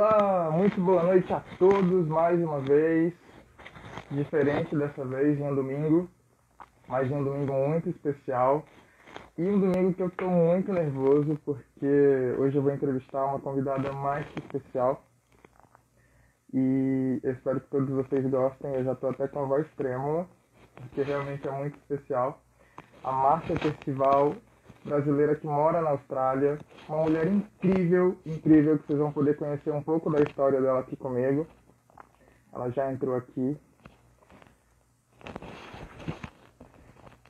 Olá, muito boa noite a todos mais uma vez. Diferente dessa vez, em um domingo, mas em um domingo muito especial. E um domingo que eu estou muito nervoso porque hoje eu vou entrevistar uma convidada mais que especial. E eu espero que todos vocês gostem. Eu já estou até com a voz trêmula, porque realmente é muito especial. A Márcia Percival, brasileira que mora na Austrália, uma mulher incrível, incrível, que vocês vão poder conhecer um pouco da história dela aqui comigo. Ela já entrou aqui.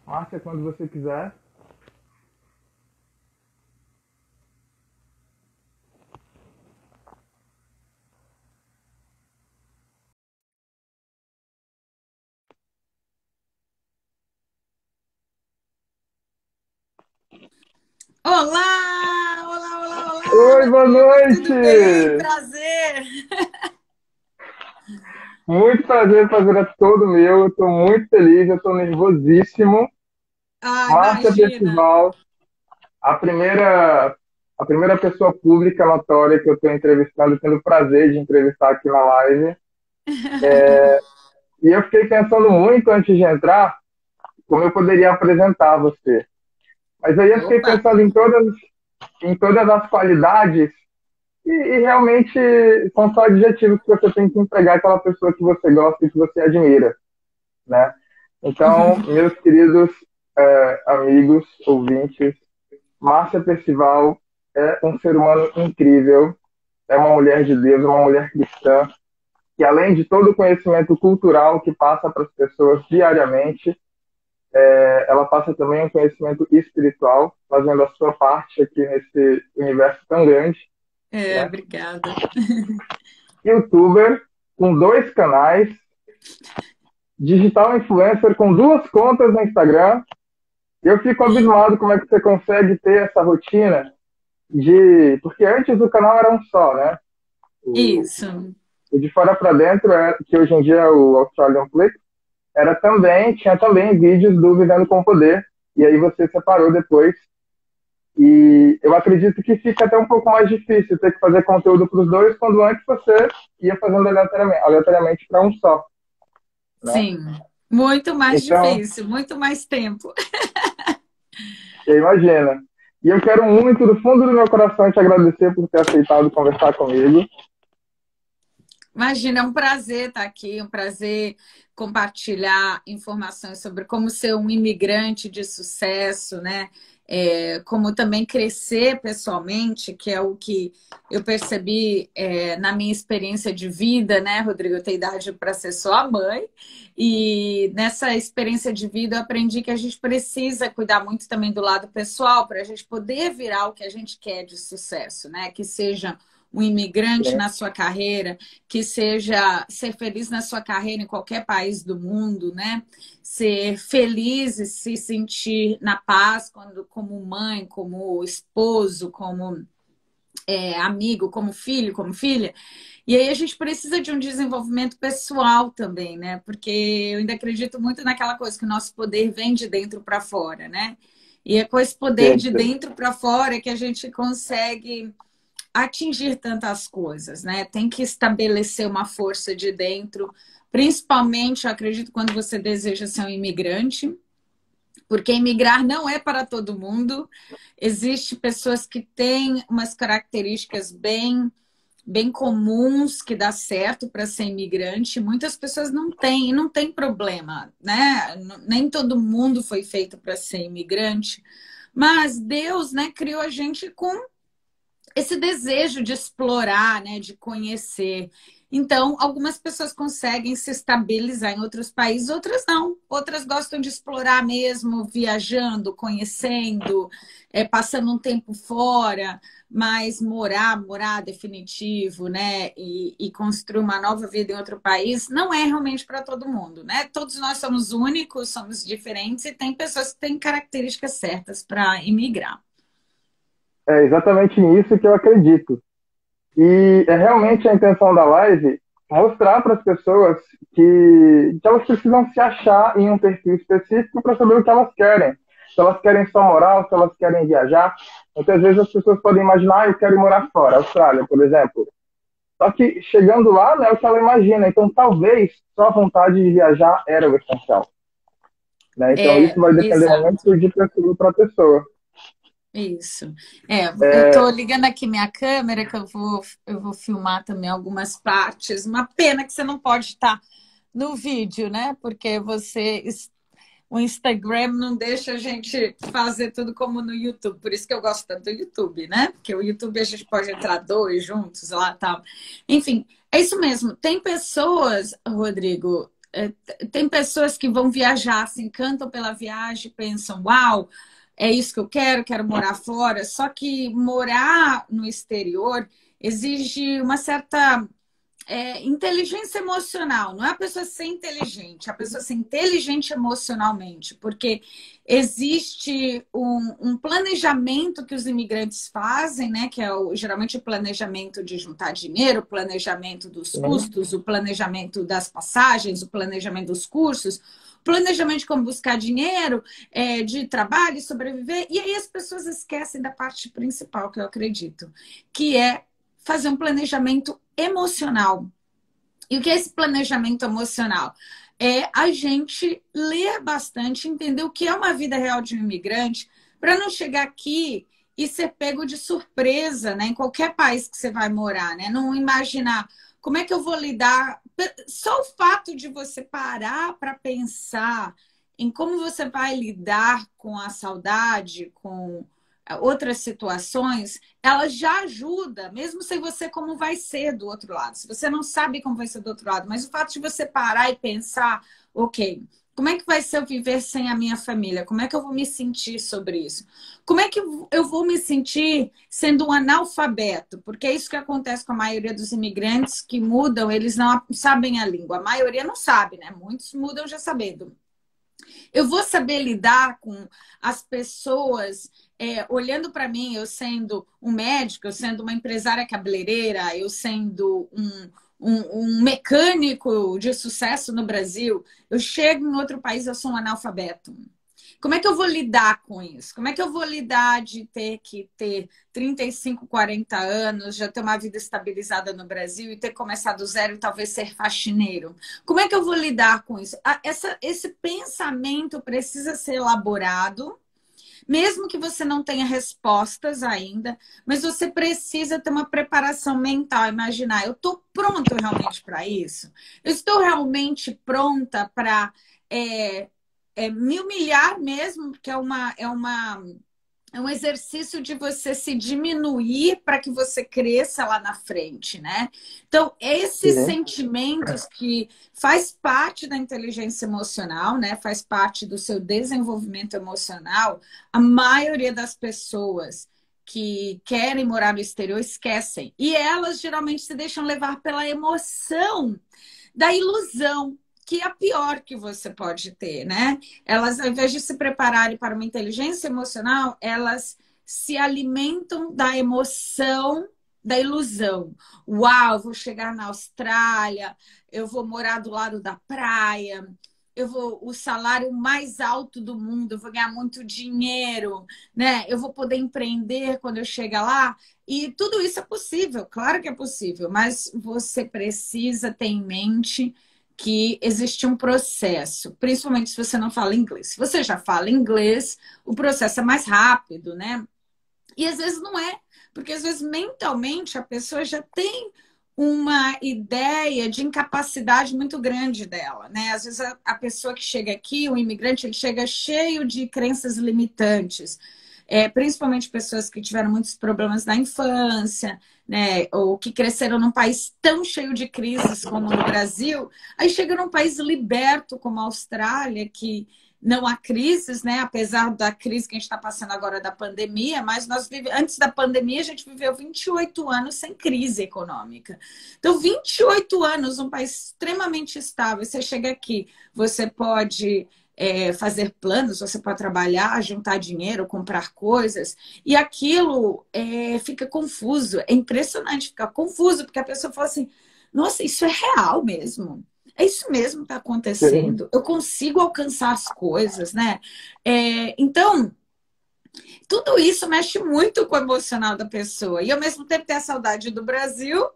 Márcia, quando você quiser. Olá, olá, olá, olá, Oi, boa Rodrigo, tudo bem? noite! Prazer. Muito prazer é todo meu. Eu estou muito feliz, eu estou nervosíssimo. Ah, Márcia imagina. Percival, a primeira pessoa pública notória que eu estou entrevistando, tendo o prazer de entrevistar aqui na live. E eu fiquei pensando muito antes de entrar como eu poderia apresentar você. Mas aí eu fiquei Opa, pensando em todas as qualidades e realmente são só adjetivos que você tem que empregar aquela pessoa que você gosta e que você admira, né? Então, meus queridos amigos, ouvintes, Márcia Percival é um ser humano incrível, é uma mulher de Deus, uma mulher cristã, que além de todo o conhecimento cultural que passa para as pessoas diariamente, ela passa também um conhecimento espiritual, fazendo a sua parte aqui nesse universo tão grande, né? obrigada. YouTuber com 2 canais, digital influencer com 2 contas no Instagram. Eu fico abismado como é que você consegue ter essa rotina porque antes o canal era um só, né? O, Isso. o de fora para dentro, que hoje em dia é o Australian Flick, tinha também vídeos do Vivendo com Poder, e aí você separou depois. E eu acredito que fica até um pouco mais difícil ter que fazer conteúdo para os dois, quando antes você ia fazendo aleatoriamente para um só, né? Sim. Muito mais Então, difícil, muito mais tempo. você imagina. E eu quero muito, do fundo do meu coração, te agradecer por ter aceitado conversar comigo. Imagina, é um prazer estar aqui, um prazer compartilhar informações sobre como ser um imigrante de sucesso, né? Como também crescer pessoalmente, que é o que eu percebi na minha experiência de vida, né, Rodrigo? Eu tenho idade para ser sua mãe, e nessa experiência de vida eu aprendi que a gente precisa cuidar muito também do lado pessoal para a gente poder virar o que a gente quer de sucesso, né? Que seja um imigrante Sim, na sua carreira, que seja ser feliz na sua carreira em qualquer país do mundo, né? Ser feliz e se sentir na paz quando, como mãe, como esposo, como amigo, como filho, como filha. E aí a gente precisa de um desenvolvimento pessoal também, né? Porque eu ainda acredito muito naquela coisa que o nosso poder vem de dentro para fora, né? E é com esse poder sim, de sim. dentro para fora que a gente consegue atingir tantas coisas, né? Tem que estabelecer uma força de dentro, principalmente, eu acredito, quando você deseja ser um imigrante, porque imigrar não é para todo mundo. Existem pessoas que têm umas características bem comuns que dá certo para ser imigrante. Muitas pessoas não têm, e não tem problema, né? Nem todo mundo foi feito para ser imigrante. Mas Deus, né, criou a gente com esse desejo de explorar, né, de conhecer. Então, algumas pessoas conseguem se estabilizar em outros países, outras não. Outras gostam de explorar mesmo, viajando, conhecendo, passando um tempo fora, mas morar definitivo, né, e construir uma nova vida em outro país, não é realmente para todo mundo, né? Todos nós somos únicos, somos diferentes e tem pessoas que têm características certas para imigrar. É exatamente nisso que eu acredito. E é realmente a intenção da live mostrar para as pessoas que elas precisam se achar em um perfil específico para saber o que elas querem. Se elas querem só morar, se elas querem viajar. Muitas vezes as pessoas podem imaginar, eu quero ir morar fora, Austrália, por exemplo. Só que chegando lá, não é o que ela imagina. Então, talvez só a vontade de viajar era o essencial. Né? Então, isso vai depender Exato. muito de pessoa para pessoa. Isso. Eu tô ligando aqui minha câmera, que eu vou filmar também algumas partes. Uma pena que você não pode estar no vídeo, né? Porque o Instagram não deixa a gente fazer tudo como no YouTube. Por isso que eu gosto tanto do YouTube, né? Porque o YouTube a gente pode entrar dois juntos lá e tal. Enfim, é isso mesmo. Tem pessoas, Rodrigo, tem pessoas que vão viajar, se encantam pela viagem, pensam, uau, é isso que eu quero morar fora. Só que morar no exterior exige uma certa inteligência emocional. Não é a pessoa ser inteligente, é a pessoa ser inteligente emocionalmente, porque existe um planejamento que os imigrantes fazem, né? Que é geralmente o planejamento de juntar dinheiro, o planejamento dos custos, o planejamento das passagens, o planejamento dos cursos, planejamento de como buscar dinheiro, de trabalho, sobreviver, e aí as pessoas esquecem da parte principal, que eu acredito, que é fazer um planejamento emocional. E o que é esse planejamento emocional? É a gente ler bastante, entender o que é uma vida real de um imigrante, para não chegar aqui e ser pego de surpresa, né? Em qualquer país que você vai morar, né? Não imaginar como é que eu vou lidar. Só o fato de você parar para pensar em como você vai lidar com a saudade, com outras situações, ela já ajuda, mesmo sem você como vai ser do outro lado. Se você não sabe como vai ser do outro lado, mas o fato de você parar e pensar, ok, como é que vai ser eu viver sem a minha família? Como é que eu vou me sentir sobre isso? Como é que eu vou me sentir sendo um analfabeto? Porque é isso que acontece com a maioria dos imigrantes que mudam, eles não sabem a língua. A maioria não sabe, né? Muitos mudam já sabendo. Eu vou saber lidar com as pessoas olhando para mim, eu sendo um médico, eu sendo uma empresária cabeleireira, eu sendo um mecânico de sucesso no Brasil. Eu chego em outro país, eu sou um analfabeto. Como é que eu vou lidar com isso? Como é que eu vou lidar de ter que ter 35, 40 anos, já ter uma vida estabilizada no Brasil e ter começado do zero e talvez ser faxineiro? Como é que eu vou lidar com isso? Esse pensamento precisa ser elaborado, mesmo que você não tenha respostas ainda, mas você precisa ter uma preparação mental, imaginar, eu estou pronto realmente para isso? Eu estou realmente pronta para me humilhar mesmo, porque é um exercício de você se diminuir para que você cresça lá na frente, né? Então, esses Sim. sentimentos que faz parte da inteligência emocional, né? Faz parte do seu desenvolvimento emocional, a maioria das pessoas que querem morar no exterior esquecem. E elas geralmente se deixam levar pela emoção da ilusão, que é a pior que você pode ter, né? Elas, ao invés de se prepararem para uma inteligência emocional, elas se alimentam da emoção, da ilusão. Uau, vou chegar na Austrália, eu vou morar do lado da praia, o salário mais alto do mundo, eu vou ganhar muito dinheiro, né? Eu vou poder empreender quando eu chegar lá. E tudo isso é possível, claro que é possível, mas você precisa ter em mente que existe um processo, principalmente se você não fala inglês. Se você já fala inglês, o processo é mais rápido, né? E às vezes não é, porque às vezes mentalmente a pessoa já tem uma ideia de incapacidade muito grande dela, né? Às vezes a pessoa que chega aqui, o imigrante, ele chega cheio de crenças limitantes, principalmente pessoas que tiveram muitos problemas na infância, né? Ou que cresceram num país tão cheio de crises como o Brasil, aí chega num país liberto como a Austrália, que não há crises, né? Apesar da crise que a gente está passando agora da pandemia, mas antes da pandemia a gente viveu 28 anos sem crise econômica. Então, 28 anos, um país extremamente estável. Você chega aqui, você pode fazer planos, você pode trabalhar, juntar dinheiro, comprar coisas, e aquilo fica confuso. É impressionante ficar confuso, porque a pessoa fala assim, nossa, isso é real mesmo. É isso mesmo que está acontecendo. Eu consigo alcançar as coisas, né? Então, tudo isso mexe muito com o emocional da pessoa. E ao mesmo tempo tem a saudade do Brasil,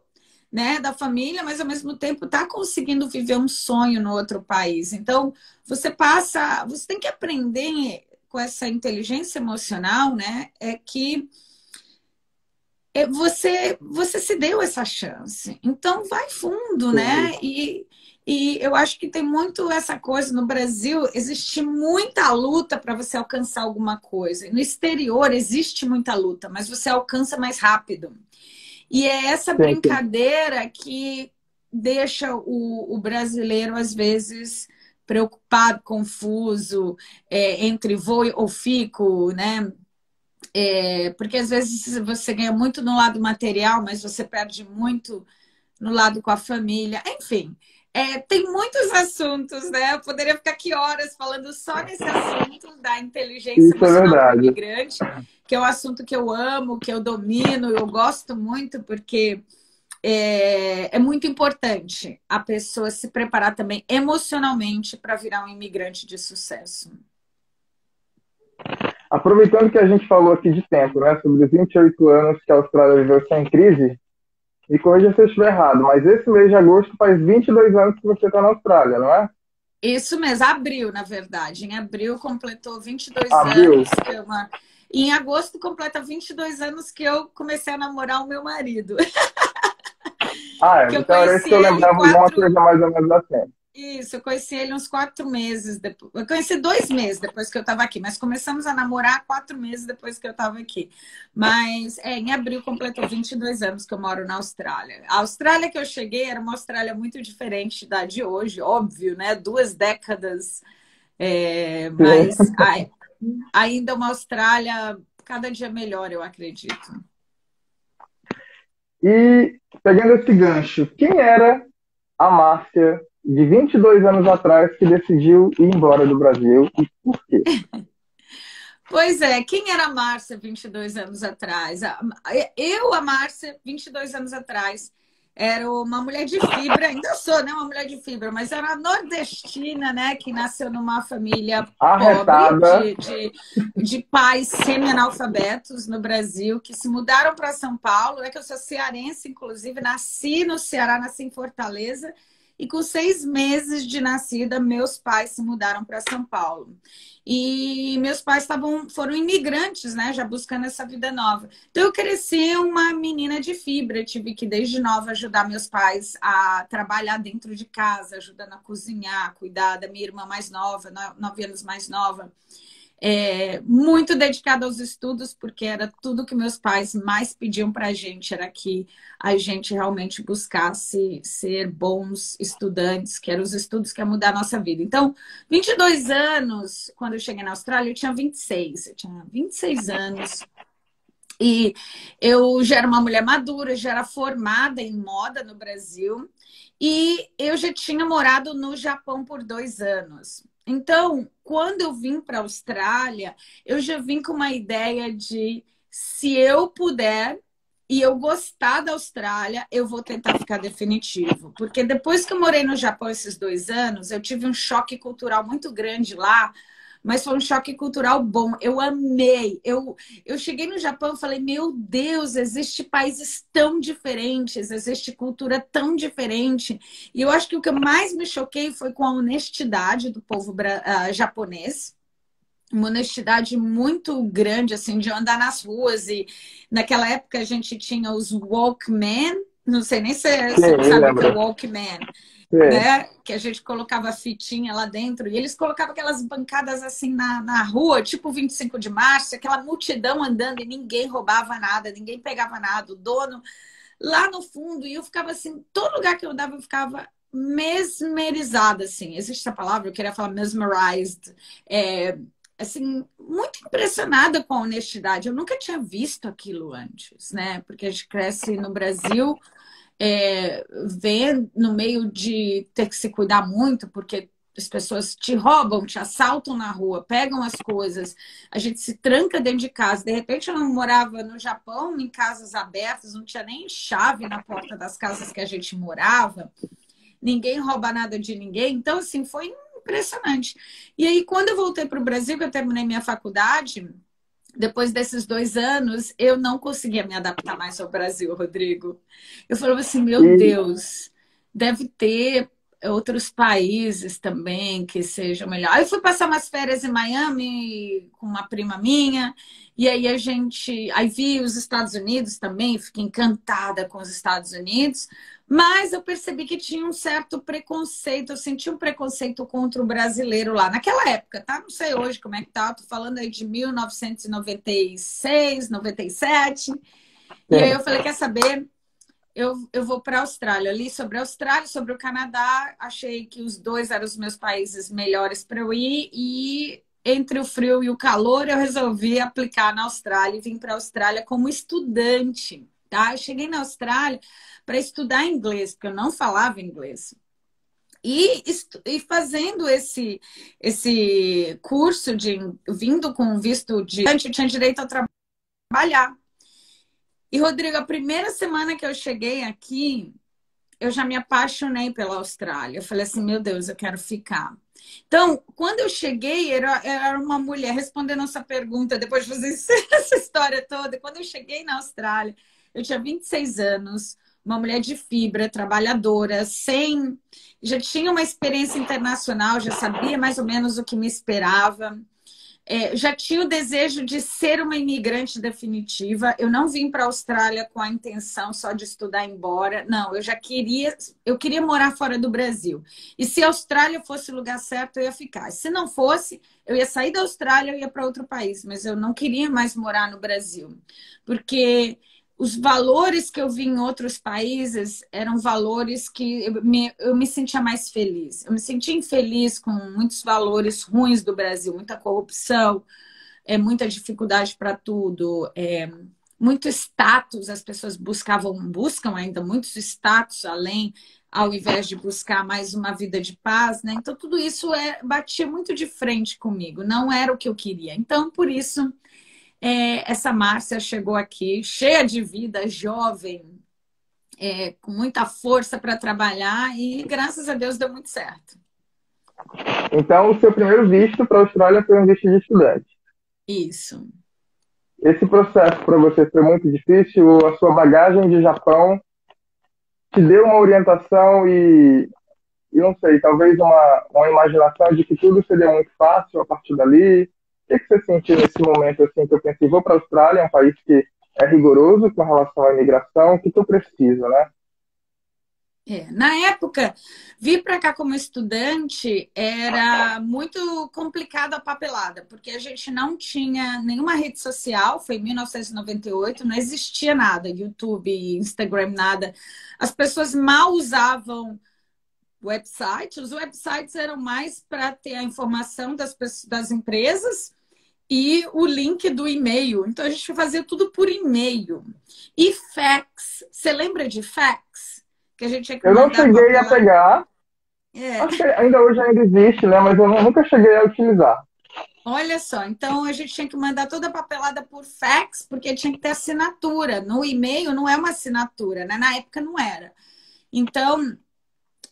né, da família, mas ao mesmo tempo está conseguindo viver um sonho no outro país. Então, você tem que aprender com essa inteligência emocional, né, que você se deu essa chance. Então, vai fundo, Sim, né? E eu acho que tem muito essa coisa no Brasil, existe muita luta para você alcançar alguma coisa. No exterior existe muita luta, mas você alcança mais rápido. E é essa sim, sim. brincadeira que deixa o brasileiro, às vezes, preocupado, confuso, entre vou ou fico, né? Porque às vezes você ganha muito no lado material, mas você perde muito no lado com a família. Enfim, tem muitos assuntos, né? Eu poderia ficar aqui horas falando só nesse assunto da inteligência Isso é emocional para o verdade. imigrante, que é um assunto que eu amo, que eu domino, eu gosto muito, porque é muito importante a pessoa se preparar também emocionalmente para virar um imigrante de sucesso. Aproveitando que a gente falou aqui de tempo, né, sobre os 28 anos que a Austrália viveu sem crise, me corrija se eu estiver errado, mas esse mês de agosto faz 22 anos que você está na Austrália, não é? Isso mesmo, abril, na verdade. Em abril completou 22 Abril. anos que eu... Em agosto completa 22 anos que eu comecei a namorar o meu marido. Ah, é. Que eu Então era isso conheci que eu ele lembrava de uma quatro... coisa mais ou menos assim. Isso, eu conheci ele uns 4 meses depois. Eu conheci 2 meses depois que eu estava aqui, mas começamos a namorar 4 meses depois que eu estava aqui. Mas em abril completou 22 anos que eu moro na Austrália. A Austrália que eu cheguei era uma Austrália muito diferente da de hoje, óbvio, né? 2 décadas, mas ainda uma Austrália cada dia melhor, eu acredito. E pegando esse gancho, quem era a Márcia de 22 anos atrás que decidiu ir embora do Brasil e por quê? Pois é, quem era a Márcia 22 anos atrás? A Márcia, 22 anos atrás, era uma mulher de fibra, ainda sou, né, uma mulher de fibra, mas era nordestina, né, que nasceu numa família pobre, Arretada. de pais semi-analfabetos no Brasil, que se mudaram para São Paulo, é que eu sou cearense, inclusive, nasci no Ceará, nasci em Fortaleza, e com 6 meses de nascida, meus pais se mudaram para São Paulo. E meus pais foram imigrantes, né? Já buscando essa vida nova. Então eu cresci uma menina de fibra. Eu tive que, desde nova, ajudar meus pais a trabalhar dentro de casa, ajudando a cozinhar, cuidar da minha irmã mais nova, 9 anos mais nova. Muito dedicada aos estudos, porque era tudo que meus pais mais pediam para a gente, era que a gente realmente buscasse ser bons estudantes, que eram os estudos que iam mudar a nossa vida. Então, 22 anos, quando eu cheguei na Austrália, eu tinha 26. Eu tinha 26 anos. E eu já era uma mulher madura, já era formada em moda no Brasil. E eu já tinha morado no Japão por 2 anos. Então, quando eu vim para a Austrália, eu já vim com uma ideia de, se eu puder e eu gostar da Austrália, eu vou tentar ficar definitivo. Porque depois que eu morei no Japão esses 2 anos, eu tive um choque cultural muito grande lá, mas foi um choque cultural bom. Eu amei. Eu cheguei no Japão e falei, meu Deus, existe países tão diferentes, existe cultura tão diferente. E eu acho que o que eu mais me choquei foi com a honestidade do povo japonês. Uma honestidade muito grande, assim, de andar nas ruas. E naquela época a gente tinha os Walkman. Não sei nem se Sim, você me sabe o que é lembro. Walkman, Sim. né? Que a gente colocava fitinha lá dentro, e eles colocavam aquelas bancadas assim na rua, tipo 25 de março, aquela multidão andando e ninguém roubava nada, ninguém pegava nada, o dono lá no fundo, e eu ficava assim, todo lugar que eu andava eu ficava mesmerizada, assim, existe essa palavra, eu queria falar mesmerized, assim, muito impressionada com a honestidade, eu nunca tinha visto aquilo antes, né, porque a gente cresce no Brasil, vê no meio de ter que se cuidar muito, porque as pessoas te roubam, te assaltam na rua, pegam as coisas, a gente se tranca dentro de casa. De repente, eu não morava no Japão, em casas abertas, não tinha nem chave na porta das casas que a gente morava, ninguém rouba nada de ninguém. Então, assim, foi impressionante. E aí, quando eu voltei para o Brasil, que eu terminei minha faculdade, depois desses 2 anos, eu não conseguia me adaptar mais ao Brasil, Rodrigo. Eu falava assim, meu E, Deus, deve ter outros países também que sejam melhor. Aí eu fui passar umas férias em Miami com uma prima minha, e aí aí vi os Estados Unidos também, fiquei encantada com os Estados Unidos, mas eu percebi que tinha um certo preconceito, eu senti um preconceito contra o brasileiro lá, naquela época, tá? Não sei hoje como é que tá, tô falando aí de 1996, 97, e aí eu falei, quer saber? Eu vou para a Austrália. Eu li sobre a Austrália, sobre o Canadá, achei que os dois eram os meus países melhores para eu ir, e entre o frio e o calor, eu resolvi aplicar na Austrália e vim para a Austrália como estudante, tá? Eu cheguei na Austrália para estudar inglês, porque eu não falava inglês. E fazendo esse curso vindo com visto de eu tinha direito a trabalhar. E, Rodrigo, a primeira semana que eu cheguei aqui, eu já me apaixonei pela Austrália. Eu falei assim, meu Deus, eu quero ficar. Então, quando eu cheguei, era uma mulher, respondendo essa pergunta, depois de fazer essa história toda, quando eu cheguei na Austrália, eu tinha 26 anos, uma mulher de fibra, trabalhadora, já tinha uma experiência internacional, já sabia mais ou menos o que me esperava. Já tinha o desejo de ser uma imigrante definitiva. Eu não vim para a Austrália com a intenção só de estudar e ir embora. Não, eu queria morar fora do Brasil. E se a Austrália fosse o lugar certo, eu ia ficar. Se não fosse, eu ia sair da Austrália, eu ia para outro país. Mas eu não queria mais morar no Brasil. Porque os valores que eu vi em outros países eram valores que eu me sentia mais feliz. Eu me sentia infeliz com muitos valores ruins do Brasil, muita corrupção, muita dificuldade para tudo, muito status, as pessoas buscam ainda muitos status além, ao invés de buscar mais uma vida de paz, né? Então tudo isso batia muito de frente comigo, não era o que eu queria. Então, por isso essa Márcia chegou aqui cheia de vida, jovem, com muita força para trabalhar e, graças a Deus, deu muito certo. então, o seu primeiro visto para a Austrália foi um visto de estudante. Isso. Esse processo para você foi muito difícil? Ou a sua bagagem de Japão te deu uma orientação e não sei, talvez uma imaginação de que tudo seria muito fácil a partir dali? O que você sentiu nesse momento, assim, que eu pensei, vou para a Austrália, é um país que é rigoroso com relação à imigração, o que eu preciso, né? Na época, vir para cá como estudante era muito complicada a papelada, porque a gente não tinha nenhuma rede social, foi em 1998, não existia nada, YouTube, Instagram, nada. As pessoas mal usavam websites, os websites eram mais para ter a informação das empresas e o link do e-mail. Então a gente fazia tudo por e-mail. E fax, você lembra de fax? Que a gente tinha que Eu não mandar cheguei a papelada. pegar, acho que ainda hoje ainda existe, né? Mas eu nunca cheguei a utilizar. Olha só, então a gente tinha que mandar toda a papelada por fax, porque tinha que ter assinatura. No e-mail não é uma assinatura, né? Na época não era. Então,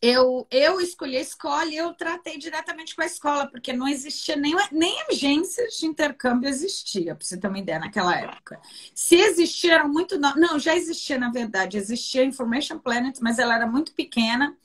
eu escolhi a escola e eu tratei diretamente com a escola, porque não existia nem agências de intercâmbio existia, para você ter uma ideia, naquela época. Se existia, eram muito... Não, já existia, na verdade. Existia a Information Planet, mas ela era muito pequena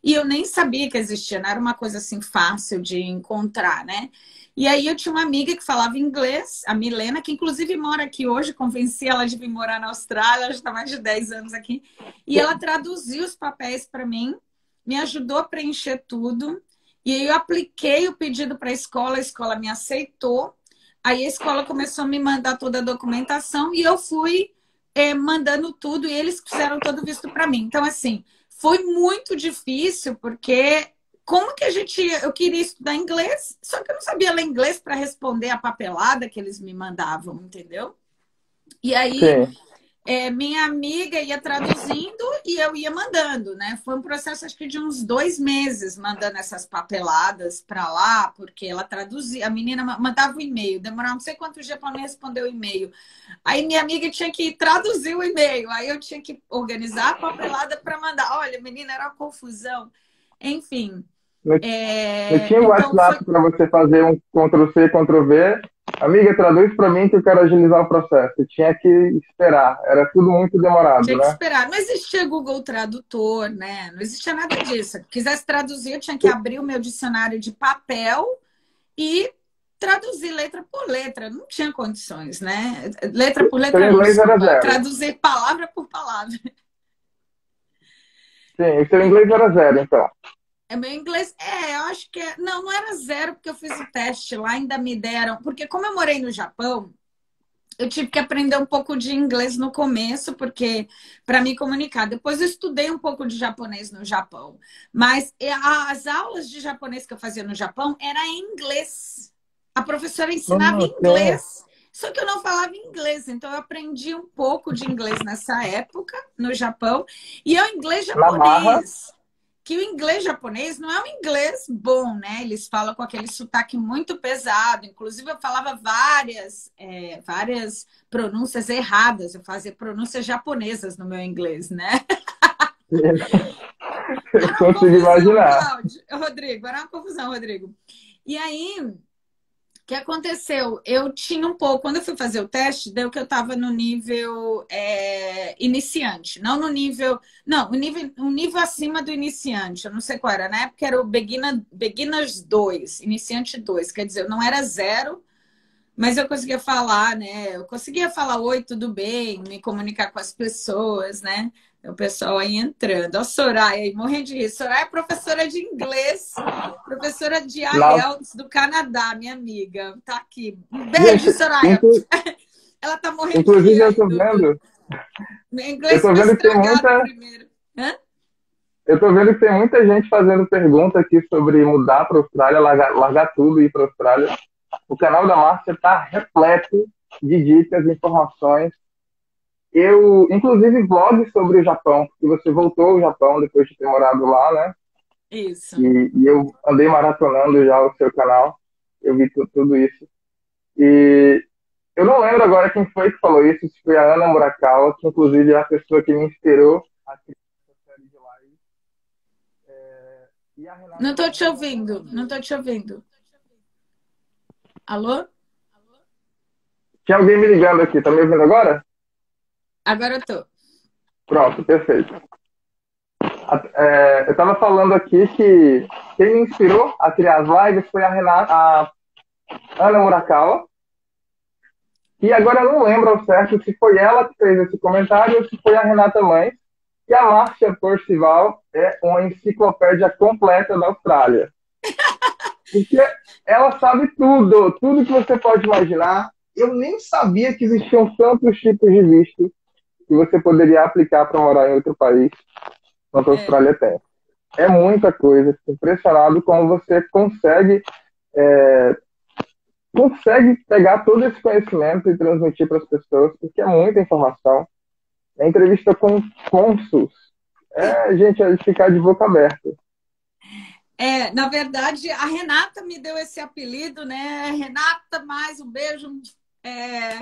e eu nem sabia que existia. Não era uma coisa assim fácil de encontrar, né? E aí eu tinha uma amiga que falava inglês, a Milena, que inclusive mora aqui hoje, convenci ela de vir morar na Austrália, ela já está mais de 10 anos aqui, e ela traduziu os papéis para mim, me ajudou a preencher tudo, e aí eu apliquei o pedido para a escola me aceitou, aí a escola começou a me mandar toda a documentação, e eu fui mandando tudo, e eles fizeram todo o visto para mim. Então, assim, foi muito difícil, porque como que eu queria estudar inglês, só que eu não sabia ler inglês para responder a papelada que eles me mandavam, entendeu? E aí, Sim. minha amiga ia traduzindo e eu ia mandando, né? Foi um processo, acho que de uns 2 meses, mandando essas papeladas para lá, porque ela traduzia, a menina mandava o e-mail, demorava não sei quantos dias para me responder o e-mail. Aí minha amiga tinha que traduzir o e-mail, aí eu tinha que organizar a papelada para mandar. Olha, menina, era uma confusão. Enfim. Não, não tinha o Então foi. WhatsApp para você fazer um Ctrl-C, Ctrl-V? Amiga, traduz para mim que eu quero agilizar o processo. Eu tinha que esperar. Era tudo muito demorado, Tinha que né? esperar. Não existia Google Tradutor, né? Não existia nada disso. Se quisesse traduzir, eu tinha que abrir o meu dicionário de papel e traduzir letra por letra. Não tinha condições, né? Letra por Seu letra, não, inglês era desculpa. zero. Traduzir palavra por palavra. Sim, o seu inglês era zero, então. É meu inglês. Eu acho que é. Não, não era zero, porque eu fiz o teste lá, ainda me deram. Porque, como eu morei no Japão, eu tive que aprender um pouco de inglês no começo, porque para me comunicar. Depois eu estudei um pouco de japonês no Japão. Mas as aulas de japonês que eu fazia no Japão era em inglês. A professora ensinava em Sim. inglês. Só que eu não falava inglês, então eu aprendi um pouco de inglês nessa época, no Japão, e é o inglês Na marra. japonês. Que o inglês japonês não é um inglês bom, né? Eles falam com aquele sotaque muito pesado. Inclusive, eu falava várias pronúncias erradas. Eu fazia pronúncias japonesas no meu inglês, né? Era uma Consigo confusão, imaginar. Cláudio. Rodrigo, era uma confusão, Rodrigo. E aí, o que aconteceu? Eu tinha um pouco, quando eu fui fazer o teste, deu que eu estava no nível iniciante, não no nível, não, um nível acima do iniciante, eu não sei qual era, na época era o Beginners 2, iniciante 2, quer dizer, eu não era zero, mas eu conseguia falar, né? Eu conseguia falar oi, tudo bem, me comunicar com as pessoas, né? O pessoal aí entrando. A Soraya aí, morrendo de rir. Soraya é professora de inglês, professora de Na... IELTS do Canadá, minha amiga. Tá aqui. Um beijo, Gente, Soraya. Ela tá morrendo de rir inclusive aí do meu eu inglês tô foi vendo que tem estragado muita, primeiro. Hã? eu tô vendo que tem muita gente fazendo pergunta aqui sobre mudar para a Austrália, largar tudo e ir para a Austrália. O canal da Márcia está repleto de dicas, informações. Inclusive, vlogs sobre o Japão, que você voltou ao Japão depois de ter morado lá, né? Isso. E eu andei maratonando já o seu canal, eu vi tudo isso. E eu não lembro agora quem foi que falou isso, se foi a Ana Murakawa, que inclusive é a pessoa que me inspirou a criar essa série de lives. E a Não Renata tô te também já ouvindo. falou. Não tô te ouvindo. Alô? Tinha alguém me ligando aqui, tá me ouvindo agora? Agora eu tô. Pronto, perfeito. Eu estava falando aqui que quem me inspirou a criar as lives foi a Ana Murakawa. E agora eu não lembro ao certo se foi ela que fez esse comentário ou se foi a Renata Mães. Que a Márcia Percival é uma enciclopédia completa da Austrália. Porque ela sabe tudo, tudo que você pode imaginar. Eu nem sabia que existiam tantos tipos de visto que você poderia aplicar para morar em outro país, quanto a É. Austrália tem. É muita coisa. Fico impressionado como você consegue pegar todo esse conhecimento e transmitir para as pessoas, porque é muita informação. É entrevista com cônsuls. Gente, é de ficar de boca aberta. Na verdade, a Renata me deu esse apelido, né? Renata, mais um beijo.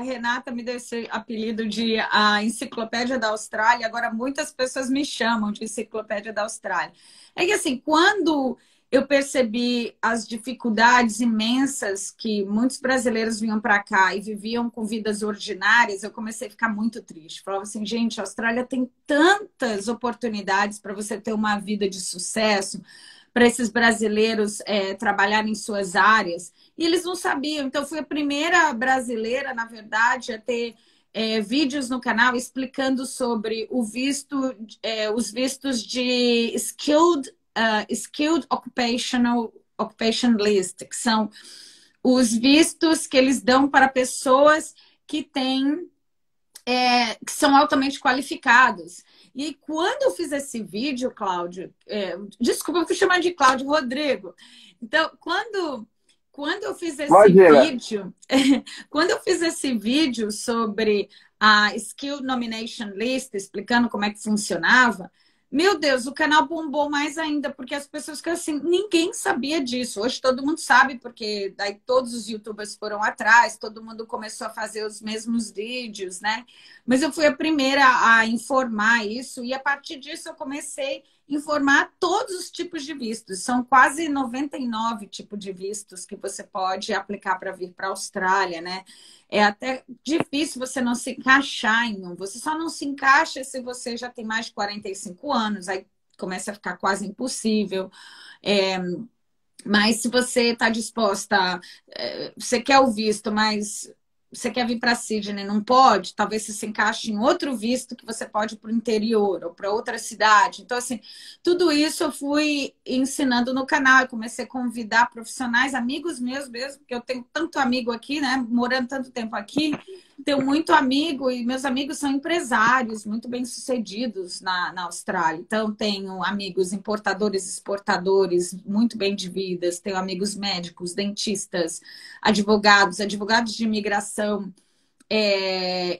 Renata me deu esse apelido de a Enciclopédia da Austrália. Agora, muitas pessoas me chamam de Enciclopédia da Austrália. É que, assim, quando eu percebi as dificuldades imensas que muitos brasileiros vinham para cá e viviam com vidas ordinárias, eu comecei a ficar muito triste. Falava assim, gente, a Austrália tem tantas oportunidades para você ter uma vida de sucesso, para esses brasileiros trabalharem em suas áreas, e eles não sabiam. Então, fui a primeira brasileira, na verdade, a ter vídeos no canal explicando sobre os vistos de Skilled Occupation List, que são os vistos que eles dão para pessoas que que são altamente qualificados. E quando eu fiz esse vídeo, Cláudio, desculpa, eu fui chamar de Cláudio, Rodrigo. Então, quando eu fiz esse Imagina. vídeo, quando eu fiz esse vídeo sobre a Skill Nomination List, explicando como é que funcionava, meu Deus, o canal bombou mais ainda, porque as pessoas ficam assim, ninguém sabia disso. Hoje todo mundo sabe, porque daí todos os YouTubers foram atrás, todo mundo começou a fazer os mesmos vídeos, né? Mas eu fui a primeira a informar isso, e a partir disso eu comecei informar todos os tipos de vistos. São quase 99 tipos de vistos que você pode aplicar para vir para a Austrália, né? É até difícil você não se encaixar em um. Você só não se encaixa se você já tem mais de 45 anos, aí começa a ficar quase impossível. Mas se você está disposta, você quer o visto, mas você quer vir para Sydney, não pode, talvez você se encaixe em outro visto que você pode ir para o interior ou para outra cidade. Então, assim, tudo isso eu fui ensinando no canal. Eu comecei a convidar profissionais, amigos meus mesmo, porque eu tenho tanto amigo aqui, né? Morando tanto tempo aqui, tenho muito amigo e meus amigos são empresários muito bem-sucedidos na Austrália. Então, tenho amigos importadores, exportadores, muito bem de vidas, tenho amigos médicos, dentistas, advogados de imigração,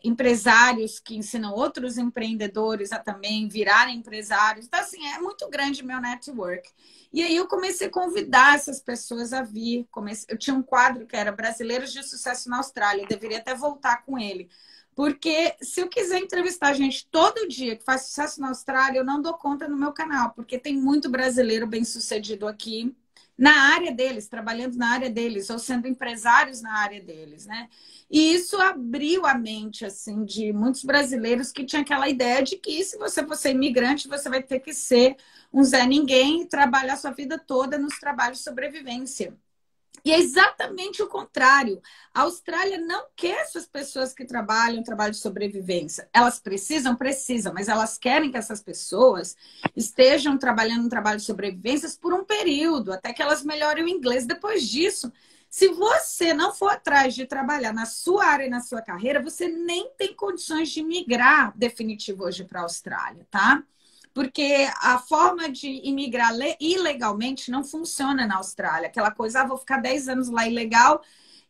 empresários que ensinam outros empreendedores a também virarem empresários. Então, assim, é muito grande meu network. E aí eu comecei a convidar essas pessoas a vir. Eu tinha um quadro que era Brasileiros de Sucesso na Austrália. Eu deveria até voltar com ele. Porque se eu quiser entrevistar gente todo dia que faz sucesso na Austrália, eu não dou conta no meu canal, porque tem muito brasileiro bem-sucedido aqui na área deles, trabalhando na área deles, ou sendo empresários na área deles, né? E isso abriu a mente, assim, de muitos brasileiros que tinham aquela ideia de que se você for ser imigrante, você vai ter que ser um Zé Ninguém e trabalhar sua vida toda nos trabalhos de sobrevivência. E é exatamente o contrário. A Austrália não quer essas pessoas que trabalham trabalho de sobrevivência. Elas precisam, mas elas querem que essas pessoas estejam trabalhando no trabalho de sobrevivência por um período, até que elas melhorem o inglês. Depois disso, se você não for atrás de trabalhar na sua área e na sua carreira, você nem tem condições de migrar definitivo hoje para a Austrália, tá? Porque a forma de imigrar ilegalmente não funciona na Austrália. Aquela coisa, vou ficar 10 anos lá ilegal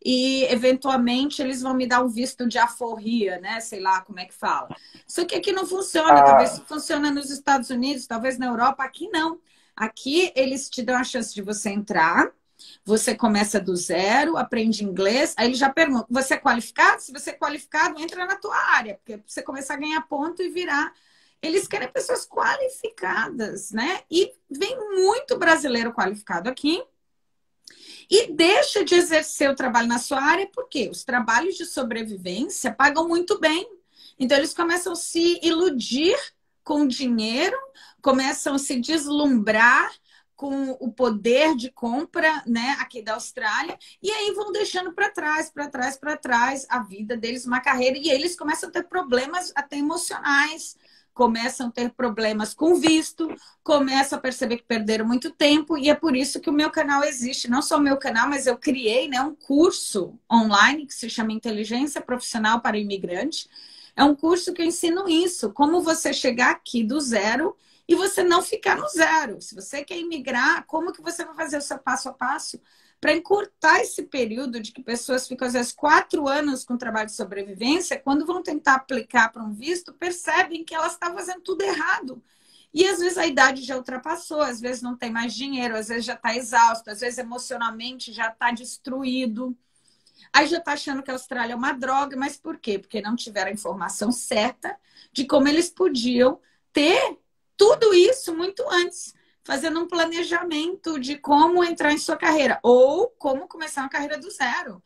e, eventualmente, eles vão me dar um visto de aforria, né? Sei lá como é que fala. Só que aqui não funciona. Talvez funcione nos Estados Unidos, talvez na Europa. Aqui não. Aqui eles te dão a chance de você entrar, você começa do zero, aprende inglês, aí eles já perguntam, você é qualificado? Se você é qualificado, entra na tua área, porque você começar a ganhar ponto e virar. Eles querem pessoas qualificadas, né? E vem muito brasileiro qualificado aqui e deixa de exercer o trabalho na sua área, porque os trabalhos de sobrevivência pagam muito bem. Então, eles começam a se iludir com dinheiro, começam a se deslumbrar com o poder de compra, né, aqui da Austrália, e aí vão deixando para trás a vida deles, uma carreira, e eles começam a ter problemas até emocionais, começam a ter problemas com visto, começam a perceber que perderam muito tempo, e é por isso que o meu canal existe. Não só o meu canal, mas eu criei, né, um curso online que se chama Inteligência Profissional para o Imigrante. É um curso que eu ensino isso, como você chegar aqui do zero e você não ficar no zero. Se você quer imigrar, como que você vai fazer o seu passo a passo para encurtar esse período de que pessoas ficam, às vezes, 4 anos com trabalho de sobrevivência, quando vão tentar aplicar para um visto, percebem que elas estão fazendo tudo errado. E, às vezes, a idade já ultrapassou, às vezes não tem mais dinheiro, às vezes já está exausto, às vezes emocionalmente já está destruído. Aí já está achando que a Austrália é uma droga, mas por quê? Porque não tiveram a informação certa de como eles podiam ter tudo isso muito antes, fazendo um planejamento de como entrar em sua carreira ou como começar uma carreira do zero.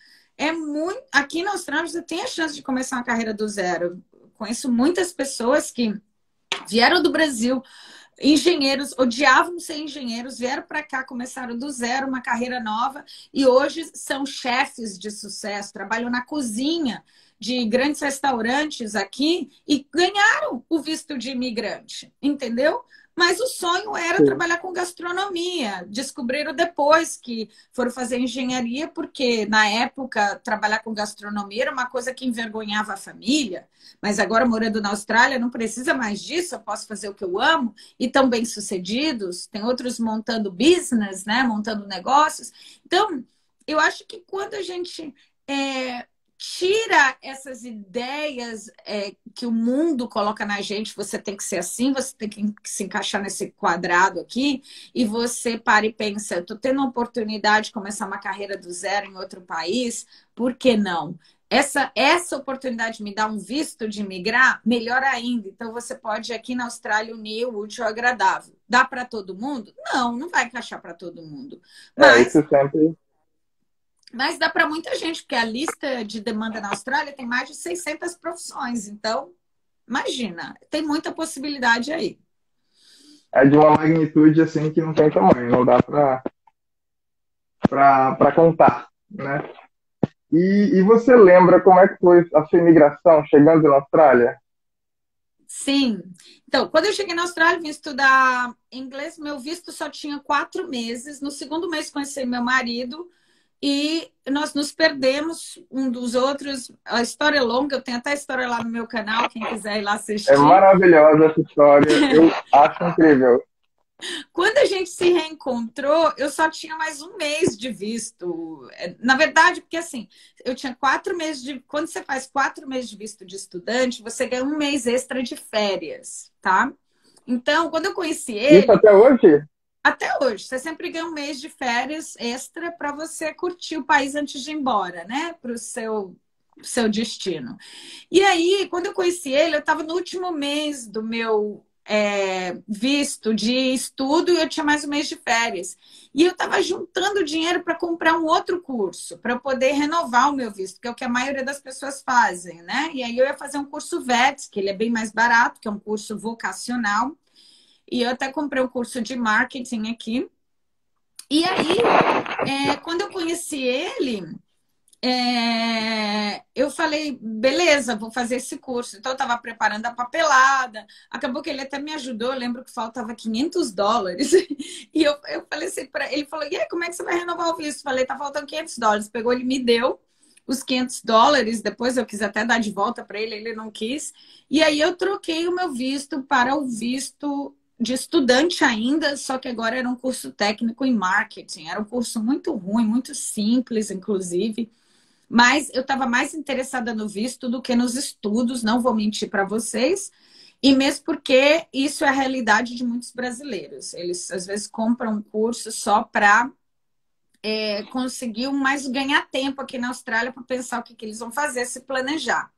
Aqui na Austrália você tem a chance de começar uma carreira do zero. Eu conheço muitas pessoas que vieram do Brasil, engenheiros, odiavam ser engenheiros, vieram para cá, começaram do zero, uma carreira nova, e hoje são chefes de sucesso, trabalham na cozinha de grandes restaurantes aqui e ganharam o visto de imigrante, entendeu? Mas o sonho era trabalhar com gastronomia. Descobriram depois que foram fazer engenharia, porque na época trabalhar com gastronomia era uma coisa que envergonhava a família. Mas agora, morando na Austrália, não precisa mais disso. Eu posso fazer o que eu amo e tão bem-sucedidos. Tem outros montando business, né? Montando negócios. Então, eu acho que quando a gente tira essas ideias que o mundo coloca na gente, você tem que ser assim, você tem que se encaixar nesse quadrado aqui, e você para e pensa, eu estou tendo uma oportunidade de começar uma carreira do zero em outro país, por que não? Essa oportunidade me dá um visto de migrar, melhor ainda. Então, você pode aqui na Austrália unir o útil ao agradável. dá para todo mundo? Não, não vai encaixar para todo mundo. Mas, isso sempre... mas dá para muita gente, porque a lista de demanda na Austrália tem mais de 600 profissões. Então, imagina, tem muita possibilidade aí. É de uma magnitude assim que não tem tamanho, não dá para contar, né? E você lembra como é que foi a sua imigração chegando na Austrália? Sim. Então, quando eu cheguei na Austrália, vim estudar inglês, meu visto só tinha 4 meses. No segundo mês, conheci meu marido e nós nos perdemos um dos outros. A história é longa, eu tenho até a história lá no meu canal, quem quiser ir lá É assistir. maravilhosa essa história, eu acho incrível. Quando a gente se reencontrou, eu só tinha mais um mês de visto. Na verdade, porque assim, eu tinha 4 meses de. Quando você faz 4 meses de visto de estudante, você ganha um mês extra de férias, tá? Então, quando eu conheci Isso ele, até hoje? até hoje, você sempre ganha um mês de férias extra para você curtir o país antes de ir embora, né? Para o seu destino. E aí, quando eu conheci ele, eu estava no último mês do meu visto de estudo e eu tinha mais um mês de férias. E eu estava juntando dinheiro para comprar um outro curso, para eu poder renovar o meu visto, que é o que a maioria das pessoas fazem, né? E aí eu ia fazer um curso VET, que ele é bem mais barato, que é um curso vocacional. E eu até comprei um curso de marketing aqui. E aí, quando eu conheci ele, eu falei, beleza, vou fazer esse curso. Então, eu estava preparando a papelada. Acabou que ele até me ajudou. Eu lembro que faltava $500. E eu falei assim para ele, falou, e aí, como é que você vai renovar o visto? Falei, tá faltando $500. Pegou, ele me deu os $500. Depois eu quis até dar de volta para ele, ele não quis. E aí eu troquei o meu visto para o visto de estudante ainda, só que agora era um curso técnico em marketing. Era um curso muito ruim, muito simples, inclusive. Mas eu estava mais interessada no visto do que nos estudos, não vou mentir para vocês. E mesmo porque isso é a realidade de muitos brasileiros. Eles, às vezes, compram um curso só para conseguir mais ganhar tempo aqui na Austrália para pensar o que eles vão fazer, se planejar.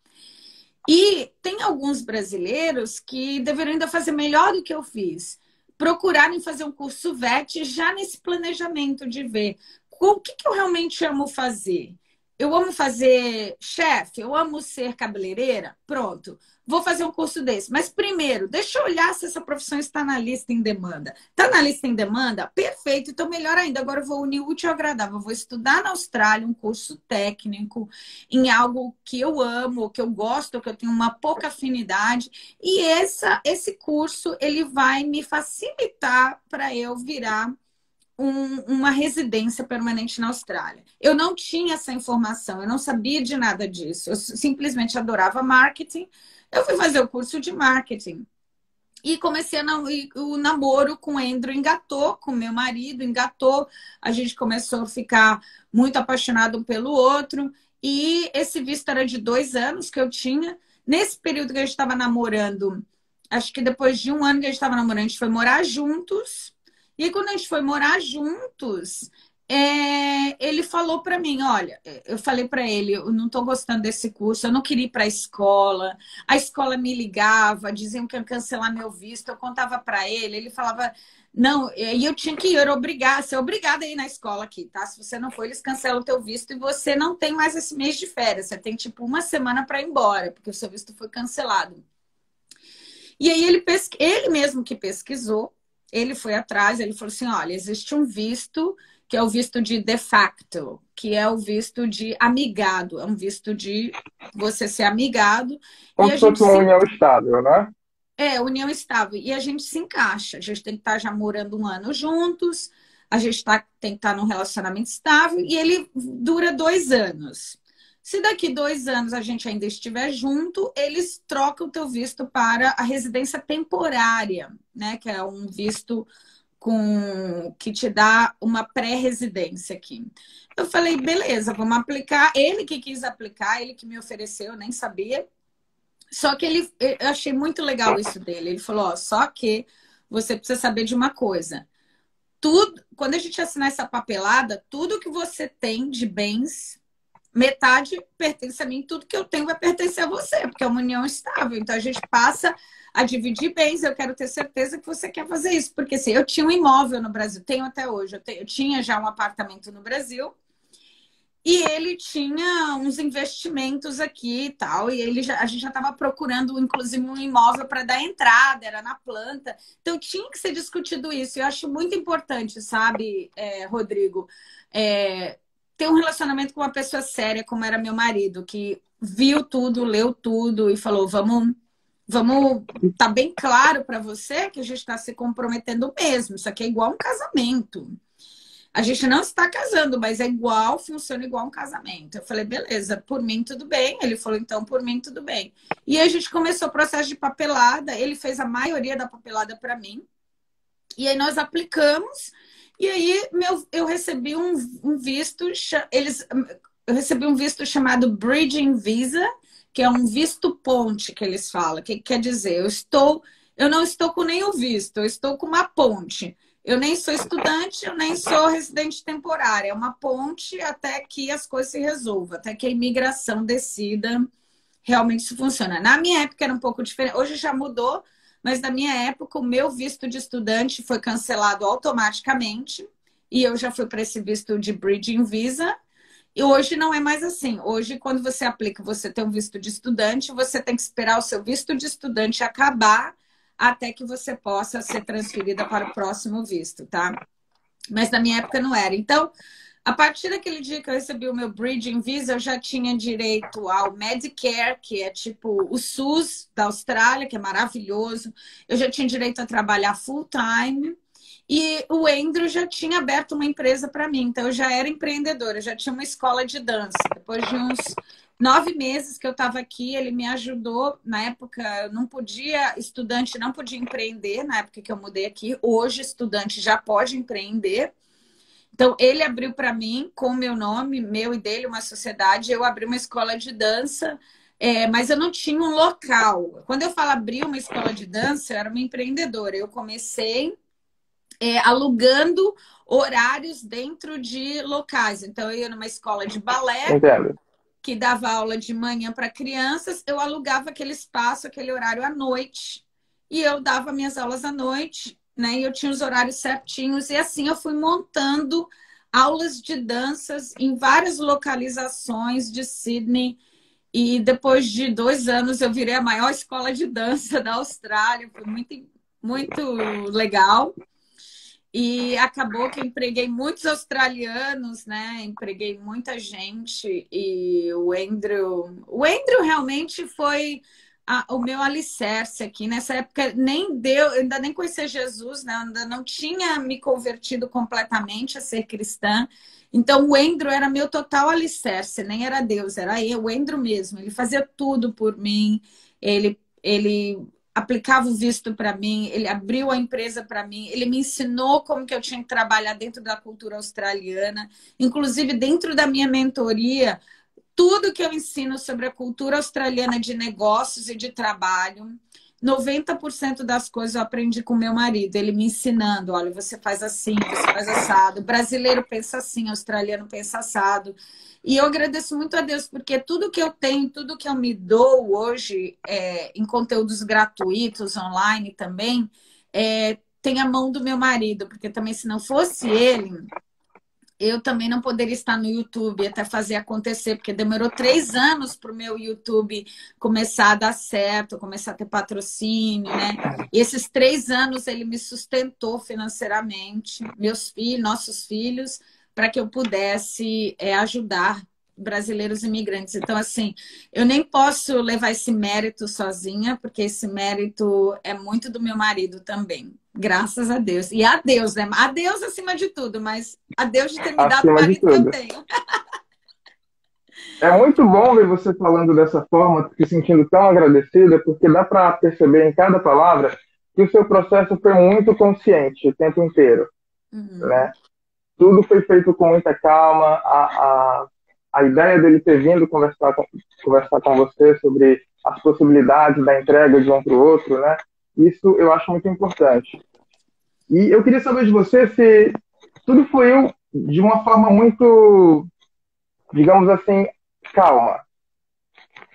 E tem alguns brasileiros que deveriam ainda fazer melhor do que eu fiz. Procurarem fazer um curso VET já nesse planejamento de ver o que eu realmente amo fazer. Eu amo fazer chefe, eu amo ser cabeleireira. Pronto, vou fazer um curso desse. Mas primeiro, deixa eu olhar se essa profissão está na lista em demanda. Está na lista em demanda? Perfeito, então melhor ainda. Agora eu vou unir o útil ao agradável. Eu vou estudar na Austrália um curso técnico em algo que eu amo, que eu gosto, que eu tenho uma pouca afinidade. E esse curso ele vai me facilitar para eu virar uma residência permanente na Austrália. Eu não tinha essa informação, eu não sabia de nada disso. Eu simplesmente adorava marketing. Eu fui fazer o curso de marketing. E comecei o namoro com o Andrew, engatou com meu marido, engatou. A gente começou a ficar muito apaixonado um pelo outro. E esse visto era de 2 anos que eu tinha. Nesse período que a gente estava namorando, acho que depois de um ano que a gente estava namorando, a gente foi morar juntos. E aí, quando a gente foi morar juntos, ele falou para mim, olha, eu falei para ele, eu não estou gostando desse curso, eu não queria ir para a escola me ligava, diziam que ia cancelar meu visto, eu contava para ele falava, não, e eu tinha que ir, eu era ser obrigada a ir na escola aqui, tá? Se você não for, eles cancelam o teu visto e você não tem mais esse mês de férias, você tem tipo uma semana para ir embora, porque o seu visto foi cancelado. E aí ele mesmo que pesquisou, ele foi atrás, ele falou assim, olha, existe um visto que é o visto de facto, que é o visto de amigado, é um visto de você ser amigado. Como e a se gente fosse uma união estável, né? união estável. E a gente se encaixa, a gente tem que estar já morando um ano juntos, a gente tem que estar num relacionamento estável e ele dura 2 anos. Se daqui 2 anos a gente ainda estiver junto, eles trocam o teu visto para a residência temporária, né? Que é um visto que te dá uma pré-residência aqui. Eu falei, beleza, vamos aplicar. Ele que quis aplicar, ele que me ofereceu, eu nem sabia. Só que eu achei muito legal isso dele. Ele falou, ó, só que você precisa saber de uma coisa. Tudo, quando a gente assinar essa papelada, tudo que você tem de bens metade pertence a mim, tudo que eu tenho vai pertencer a você, porque é uma união estável. Então a gente passa a dividir bens. Eu quero ter certeza que você quer fazer isso, porque assim, eu tinha um imóvel no Brasil, tenho até hoje, eu tinha já um apartamento no Brasil. E ele tinha uns investimentos aqui e tal, e a gente já estava procurando, inclusive, um imóvel para dar entrada, era na planta. Então, tinha que ser discutido isso. Eu acho muito importante, sabe, Rodrigo, ter um relacionamento com uma pessoa séria, como era meu marido, que viu tudo, leu tudo e falou, tá bem claro para você que a gente está se comprometendo mesmo. Isso aqui é igual um casamento. A gente não está casando, mas é igual, funciona igual um casamento. Eu falei, beleza, por mim tudo bem. Ele falou, então, por mim tudo bem. E aí a gente começou o processo de papelada. Ele fez a maioria da papelada para mim. E aí nós aplicamos. E aí eu recebi um visto. Eu recebi um visto chamado Bridging Visa, que é um visto ponte que eles falam. Que quer dizer, eu não estou com nenhum visto, eu estou com uma ponte. Eu nem sou estudante, eu nem sou residente temporária. É uma ponte até que as coisas se resolvam, até que a imigração decida realmente se funciona. Na minha época era um pouco diferente. Hoje já mudou, mas na minha época o meu visto de estudante foi cancelado automaticamente e eu já fui para esse visto de Bridging Visa. E hoje não é mais assim. Hoje, quando você aplica, você tem um visto de estudante, você tem que esperar o seu visto de estudante acabar até que você possa ser transferida para o próximo visto, tá? Mas na minha época não era. Então, a partir daquele dia que eu recebi o meu Bridging Visa, eu já tinha direito ao Medicare, que é tipo o SUS da Austrália, que é maravilhoso. Eu já tinha direito a trabalhar full time. E o Andrew já tinha aberto uma empresa para mim. Então, eu já era empreendedora, eu já tinha uma escola de dança. Depois de uns 9 meses que eu estava aqui, ele me ajudou. Na época, eu não podia, estudante não podia empreender, na época que eu mudei aqui. Hoje, estudante já pode empreender. Então, ele abriu para mim, com o meu nome, meu e dele, uma sociedade. Eu abri uma escola de dança, mas eu não tinha um local. Quando eu falo abrir uma escola de dança, eu era uma empreendedora. Eu comecei alugando horários dentro de locais. Então, eu ia numa escola de balé, Entendo. que dava aula de manhã para crianças, eu alugava aquele espaço, aquele horário à noite, e eu dava minhas aulas à noite, né? E eu tinha os horários certinhos, e assim eu fui montando aulas de danças em várias localizações de Sydney. E depois de 2 anos eu virei a maior escola de dança da Austrália, foi muito, muito legal. E acabou que eu empreguei muitos australianos, né? Empreguei muita gente. E o Andrew realmente foi o meu alicerce aqui. Nessa época nem deu, eu ainda nem conhecia Jesus, né? Eu ainda não tinha me convertido completamente a ser cristã. Então o Andrew era meu total alicerce, nem era Deus, era eu, o Andrew mesmo. Ele fazia tudo por mim. Ele aplicava o visto para mim, ele abriu a empresa para mim, ele me ensinou como que eu tinha que trabalhar dentro da cultura australiana, inclusive dentro da minha mentoria, tudo que eu ensino sobre a cultura australiana de negócios e de trabalho, 90% das coisas eu aprendi com meu marido, ele me ensinando, olha, você faz assim, você faz assado, o brasileiro pensa assim, o australiano pensa assado. E eu agradeço muito a Deus, porque tudo que eu tenho, tudo que eu me dou hoje, em conteúdos gratuitos, online também, tem a mão do meu marido, porque também se não fosse ele, eu também não poderia estar no YouTube até fazer acontecer, porque demorou 3 anos para o meu YouTube começar a dar certo, começar a ter patrocínio, né? E esses 3 anos ele me sustentou financeiramente, meus filhos, nossos filhos, para que eu pudesse ajudar brasileiros imigrantes. Então, assim, eu nem posso levar esse mérito sozinha, porque esse mérito é muito do meu marido também. Graças a Deus. E a Deus, né? A Deus acima de tudo, mas a Deus de ter me dado o Acima de marido que eu tudo. tenho. É muito bom ver você falando dessa forma, se sentindo tão agradecida, porque dá para perceber em cada palavra que o seu processo foi muito consciente o tempo inteiro, Uhum. né? Tudo foi feito com muita calma. A ideia dele ter vindo conversar com você sobre as possibilidades da entrega de um para o outro, né? Isso eu acho muito importante. E eu queria saber de você se tudo fluiu de uma forma muito, digamos assim, calma.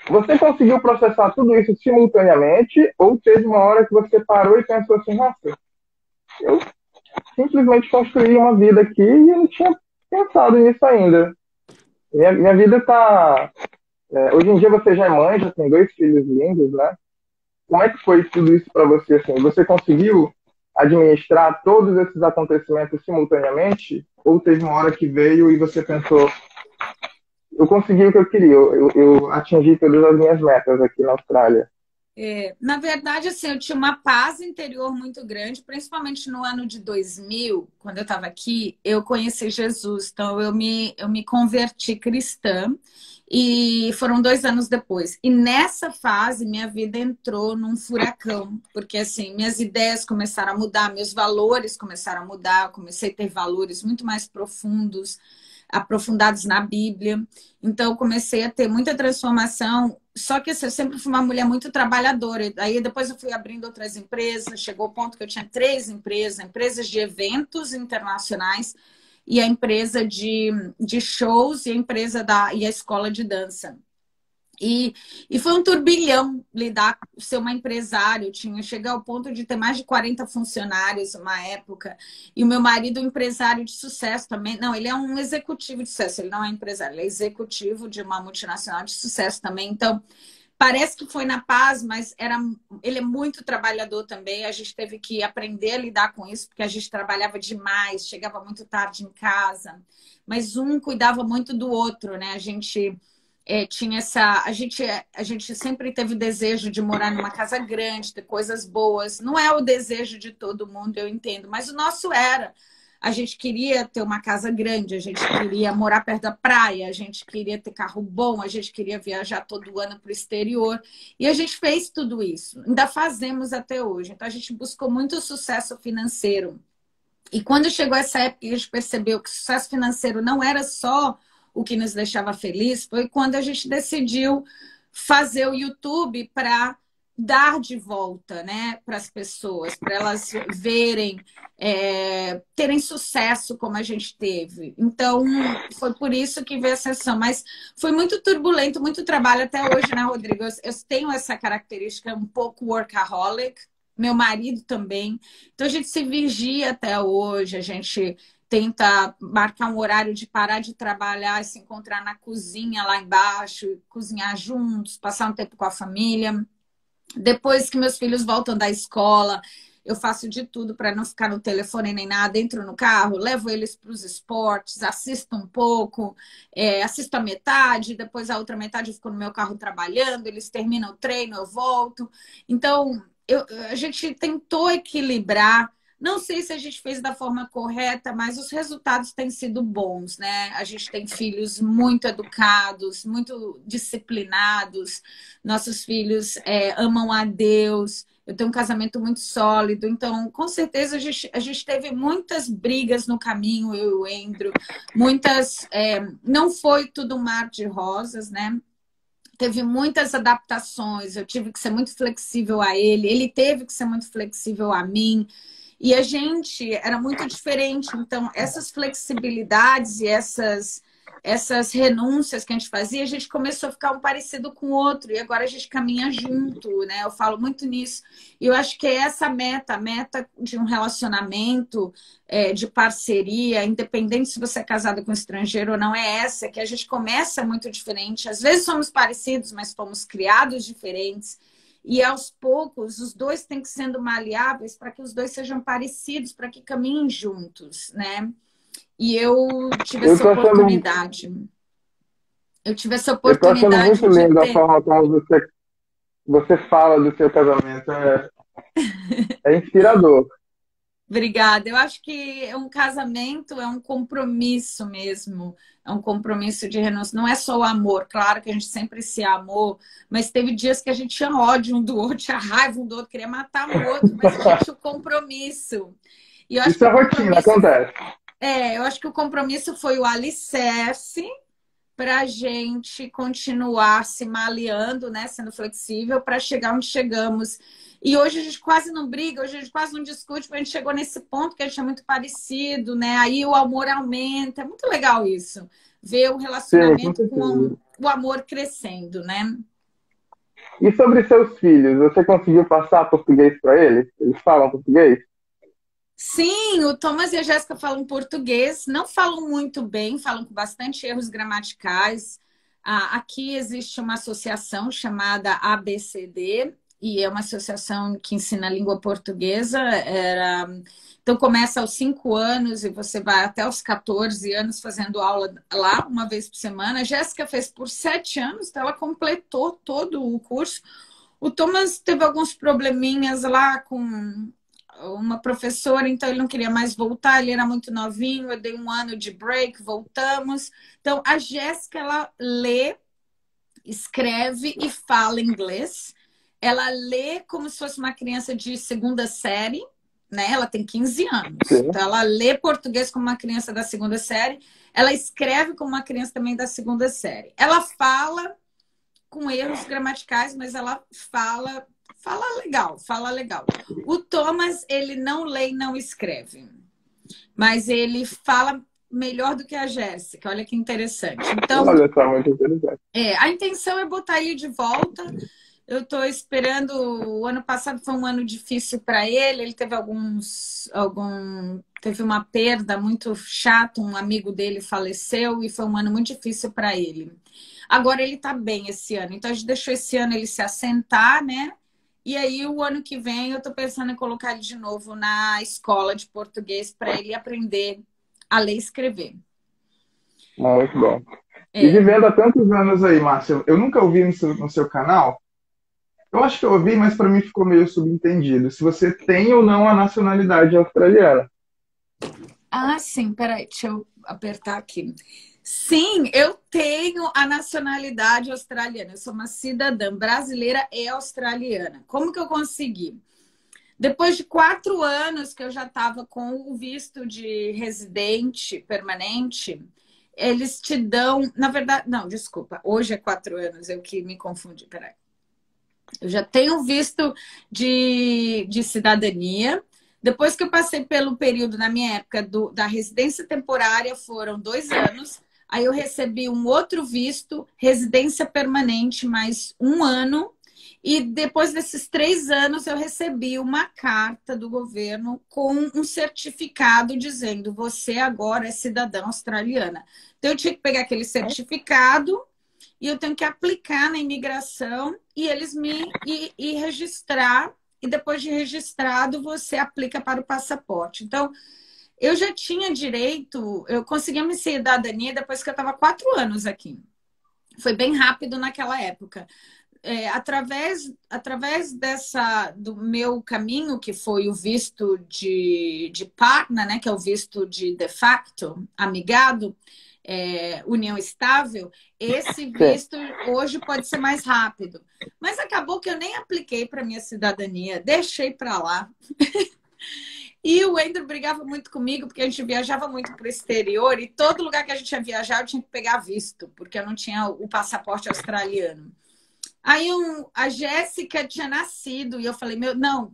Você conseguiu processar tudo isso simultaneamente ou teve uma hora que você parou e pensou assim, nossa, eu simplesmente construí uma vida aqui e eu não tinha pensado nisso ainda. Minha vida está... hoje em dia você já é mãe, já tem 2 filhos lindos, né? Como é que foi tudo isso para você? Assim? Você conseguiu administrar todos esses acontecimentos simultaneamente? Ou teve uma hora que veio e você pensou, eu consegui o que eu queria, eu atingi todas as minhas metas aqui na Austrália? Na verdade, assim, eu tinha uma paz interior muito grande, principalmente no ano de 2000, quando eu estava aqui, eu conheci Jesus, então eu me converti cristã e foram 2 anos depois. E nessa fase, minha vida entrou num furacão, porque assim, minhas ideias começaram a mudar, meus valores começaram a mudar, eu comecei a ter valores muito mais profundos, aprofundados na Bíblia. Então, eu comecei a ter muita transformação. Só que assim, eu sempre fui uma mulher muito trabalhadora. Aí depois eu fui abrindo outras empresas. Chegou o ponto que eu tinha 3 empresas, empresas de eventos internacionais e a empresa de shows e e a escola de dança. E foi um turbilhão lidar, ser uma empresária. Eu tinha chegar ao ponto de ter mais de 40 funcionários uma época. E o meu marido, um empresário de sucesso também. Não, ele é um executivo de sucesso, ele não é empresário, ele é executivo de uma multinacional de sucesso também. Então, parece que foi na paz, mas ele é muito trabalhador também. A gente teve que aprender a lidar com isso, porque a gente trabalhava demais, chegava muito tarde em casa. Mas um cuidava muito do outro, né? A gente tinha essa. A gente sempre teve o desejo de morar numa casa grande, ter coisas boas. Não é o desejo de todo mundo, eu entendo, mas o nosso era. A gente queria ter uma casa grande, a gente queria morar perto da praia, a gente queria ter carro bom, a gente queria viajar todo ano para o exterior. E a gente fez tudo isso, ainda fazemos até hoje. Então a gente buscou muito sucesso financeiro. E quando chegou essa época, a gente percebeu que o sucesso financeiro não era só o que nos deixava feliz, foi quando a gente decidiu fazer o YouTube para dar de volta, né, para as pessoas, para elas verem, terem sucesso como a gente teve. Então, foi por isso que veio a sessão. Mas foi muito turbulento, muito trabalho até hoje, né, Rodrigo? Eu tenho essa característica um pouco workaholic, meu marido também. Então, a gente se vigia até hoje, a gente tenta marcar um horário de parar de trabalhar e se encontrar na cozinha lá embaixo, cozinhar juntos, passar um tempo com a família. Depois que meus filhos voltam da escola, eu faço de tudo para não ficar no telefone nem nada. Entro no carro, levo eles para os esportes, assisto um pouco, assisto a metade, depois a outra metade eu fico no meu carro trabalhando, eles terminam o treino, eu volto. Então, a gente tentou equilibrar. Não sei se a gente fez da forma correta, mas os resultados têm sido bons, né? A gente tem filhos muito educados, muito disciplinados. Nossos filhos amam a Deus. Eu tenho um casamento muito sólido. Então, com certeza, a gente teve muitas brigas no caminho, eu e o Endro. Muitas... não foi tudo um mar de rosas, né? Teve muitas adaptações. Eu tive que ser muito flexível a ele. Ele teve que ser muito flexível a mim. E a gente era muito diferente. Então, essas flexibilidades e essas renúncias que a gente fazia, a gente começou a ficar um parecido com o outro. E agora a gente caminha junto, né? Eu falo muito nisso. E eu acho que é essa a meta de um relacionamento, de parceria, independente se você é casado com um estrangeiro ou não, é essa, que a gente começa muito diferente. Às vezes somos parecidos, mas fomos criados diferentes. E aos poucos, os dois têm que sendo maleáveis para que os dois sejam parecidos, para que caminhem juntos, né? E eu tive essa oportunidade. Eu tive essa Eu tô achando oportunidade muito de lindo a ter. forma como você fala do seu casamento. É inspirador. Obrigada. Eu acho que um casamento é um compromisso mesmo. É um compromisso de renúncia. Não é só o amor. Claro que a gente sempre se amou, mas teve dias que a gente tinha ódio um do outro, tinha raiva um do outro, queria matar o outro, mas a gente tinha o compromisso. E eu acho Isso que é o rotina, compromisso. acontece. Eu acho que o compromisso foi o alicerce para a gente continuar se maleando, né, sendo flexível para chegar onde chegamos. E hoje a gente quase não briga, hoje a gente quase não discute, porque a gente chegou nesse ponto que a gente é muito parecido, né? Aí o amor aumenta. É muito legal isso. Ver o Sim, com relacionamento certeza. o amor crescendo, né? E sobre seus filhos, você conseguiu passar português para eles? Eles falam português? Sim, o Thomas e a Jéssica falam português, não falam muito bem, falam com bastante erros gramaticais. Aqui existe uma associação chamada ABCD, e é uma associação que ensina a língua portuguesa. Então, começa aos 5 anos e você vai até os 14 anos fazendo aula lá, uma vez por semana. A Jéssica fez por 7 anos, então ela completou todo o curso. O Thomas teve alguns probleminhas lá com uma professora, então ele não queria mais voltar, ele era muito novinho, eu dei 1 ano de break, voltamos. Então, a Jéssica, ela lê, escreve e fala inglês. Ela lê como se fosse uma criança de 2ª série, né? Ela tem 15 anos. Sim. Então, ela lê português como uma criança da 2ª série. Ela escreve como uma criança também da 2ª série. Ela fala com erros gramaticais, mas ela fala legal, fala legal. O Thomas, ele não lê e não escreve, mas ele fala melhor do que a Jéssica. Olha que interessante. Então, olha só, muito interessante. a intenção é botar ele de volta. Eu estou esperando. O ano passado foi um ano difícil para ele. Ele teve teve uma perda muito chata. Um amigo dele faleceu e foi um ano muito difícil para ele. Agora ele está bem esse ano. Então a gente deixou esse ano ele se assentar, né? E aí o ano que vem eu estou pensando em colocar ele de novo na escola de português para ele aprender a ler e escrever. Muito bom. E vivendo há tantos anos aí, Márcia, eu nunca ouvi no seu canal. Eu acho que eu ouvi, mas para mim ficou meio subentendido. Se você tem ou não a nacionalidade australiana. Ah, sim, peraí, deixa eu apertar aqui. Sim, eu tenho a nacionalidade australiana. Eu sou uma cidadã brasileira e australiana. Como que eu consegui? Depois de 4 anos que eu já estava com o visto de residente permanente, eles te dão... Na verdade, não, desculpa. Hoje é 4 anos, eu que me confundi, peraí. Eu já tenho visto de cidadania. Depois que eu passei pelo período, na minha época, da residência temporária, foram 2 anos. Aí eu recebi um outro visto, residência permanente, mais 1 ano. E depois desses 3 anos, eu recebi uma carta do governo com um certificado dizendo: você agora é cidadã australiana. Então, eu tinha que pegar aquele certificado e eu tenho que aplicar na imigração e eles me registrar. E depois de registrado, você aplica para o passaporte. Então, eu já tinha direito, eu consegui a minha cidadania depois que eu estava 4 anos aqui. Foi bem rápido naquela época. Através do meu caminho, que foi o visto de partner, né, que é o visto de facto, amigado, união estável, esse visto hoje pode ser mais rápido. Mas acabou que eu nem apliquei para minha cidadania, deixei para lá. E o Andrew brigava muito comigo, porque a gente viajava muito para o exterior e todo lugar que a gente ia viajar eu tinha que pegar visto, porque eu não tinha o passaporte australiano. Aí a Jéssica tinha nascido e eu falei,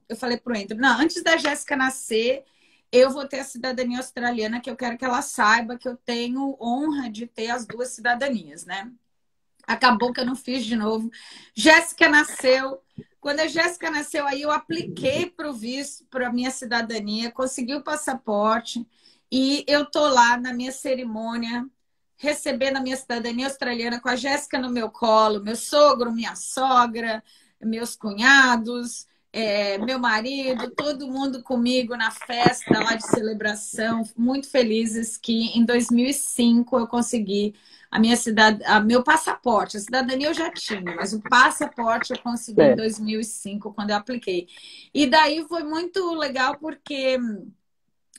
eu falei pro Andrew, não, antes da Jéssica nascer, eu vou ter a cidadania australiana, que eu quero que ela saiba que eu tenho honra de ter as 2 cidadanias, né? Acabou que eu não fiz de novo. Jéssica nasceu. Quando a Jéssica nasceu, aí eu apliquei para o visto, para a minha cidadania, consegui o passaporte e eu tô lá na minha cerimônia recebendo a minha cidadania australiana com a Jéssica no meu colo, meu sogro, minha sogra, meus cunhados, meu marido, todo mundo comigo na festa lá de celebração, muito felizes que em 2005 eu consegui meu passaporte. A cidadania eu já tinha, mas o passaporte eu consegui em 2005 quando eu apliquei. E daí foi muito legal porque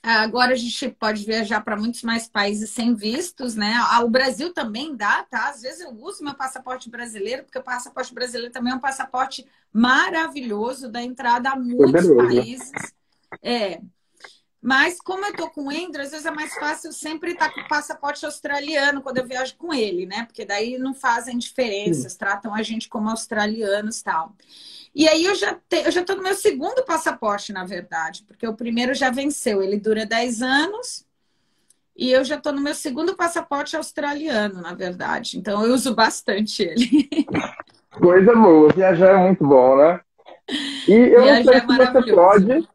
agora a gente pode viajar para muitos mais países sem vistos, né? O Brasil também dá, tá? Às vezes eu uso meu passaporte brasileiro, porque o passaporte brasileiro também é um passaporte maravilhoso, dá entrada a muitos países. Mas como eu tô com o Andrew, às vezes é mais fácil sempre estar com o passaporte australiano quando eu viajo com ele, né? Porque daí não fazem diferenças, tratam a gente como australianos e tal. E aí eu já estou no meu 2º passaporte, na verdade, porque o primeiro já venceu. Ele dura 10 anos E eu já estou no meu segundo passaporte australiano, na verdade. Então, eu uso bastante ele. Coisa boa, viajar é muito bom, né? E eu não Viajar sei é se você maravilhoso. pode,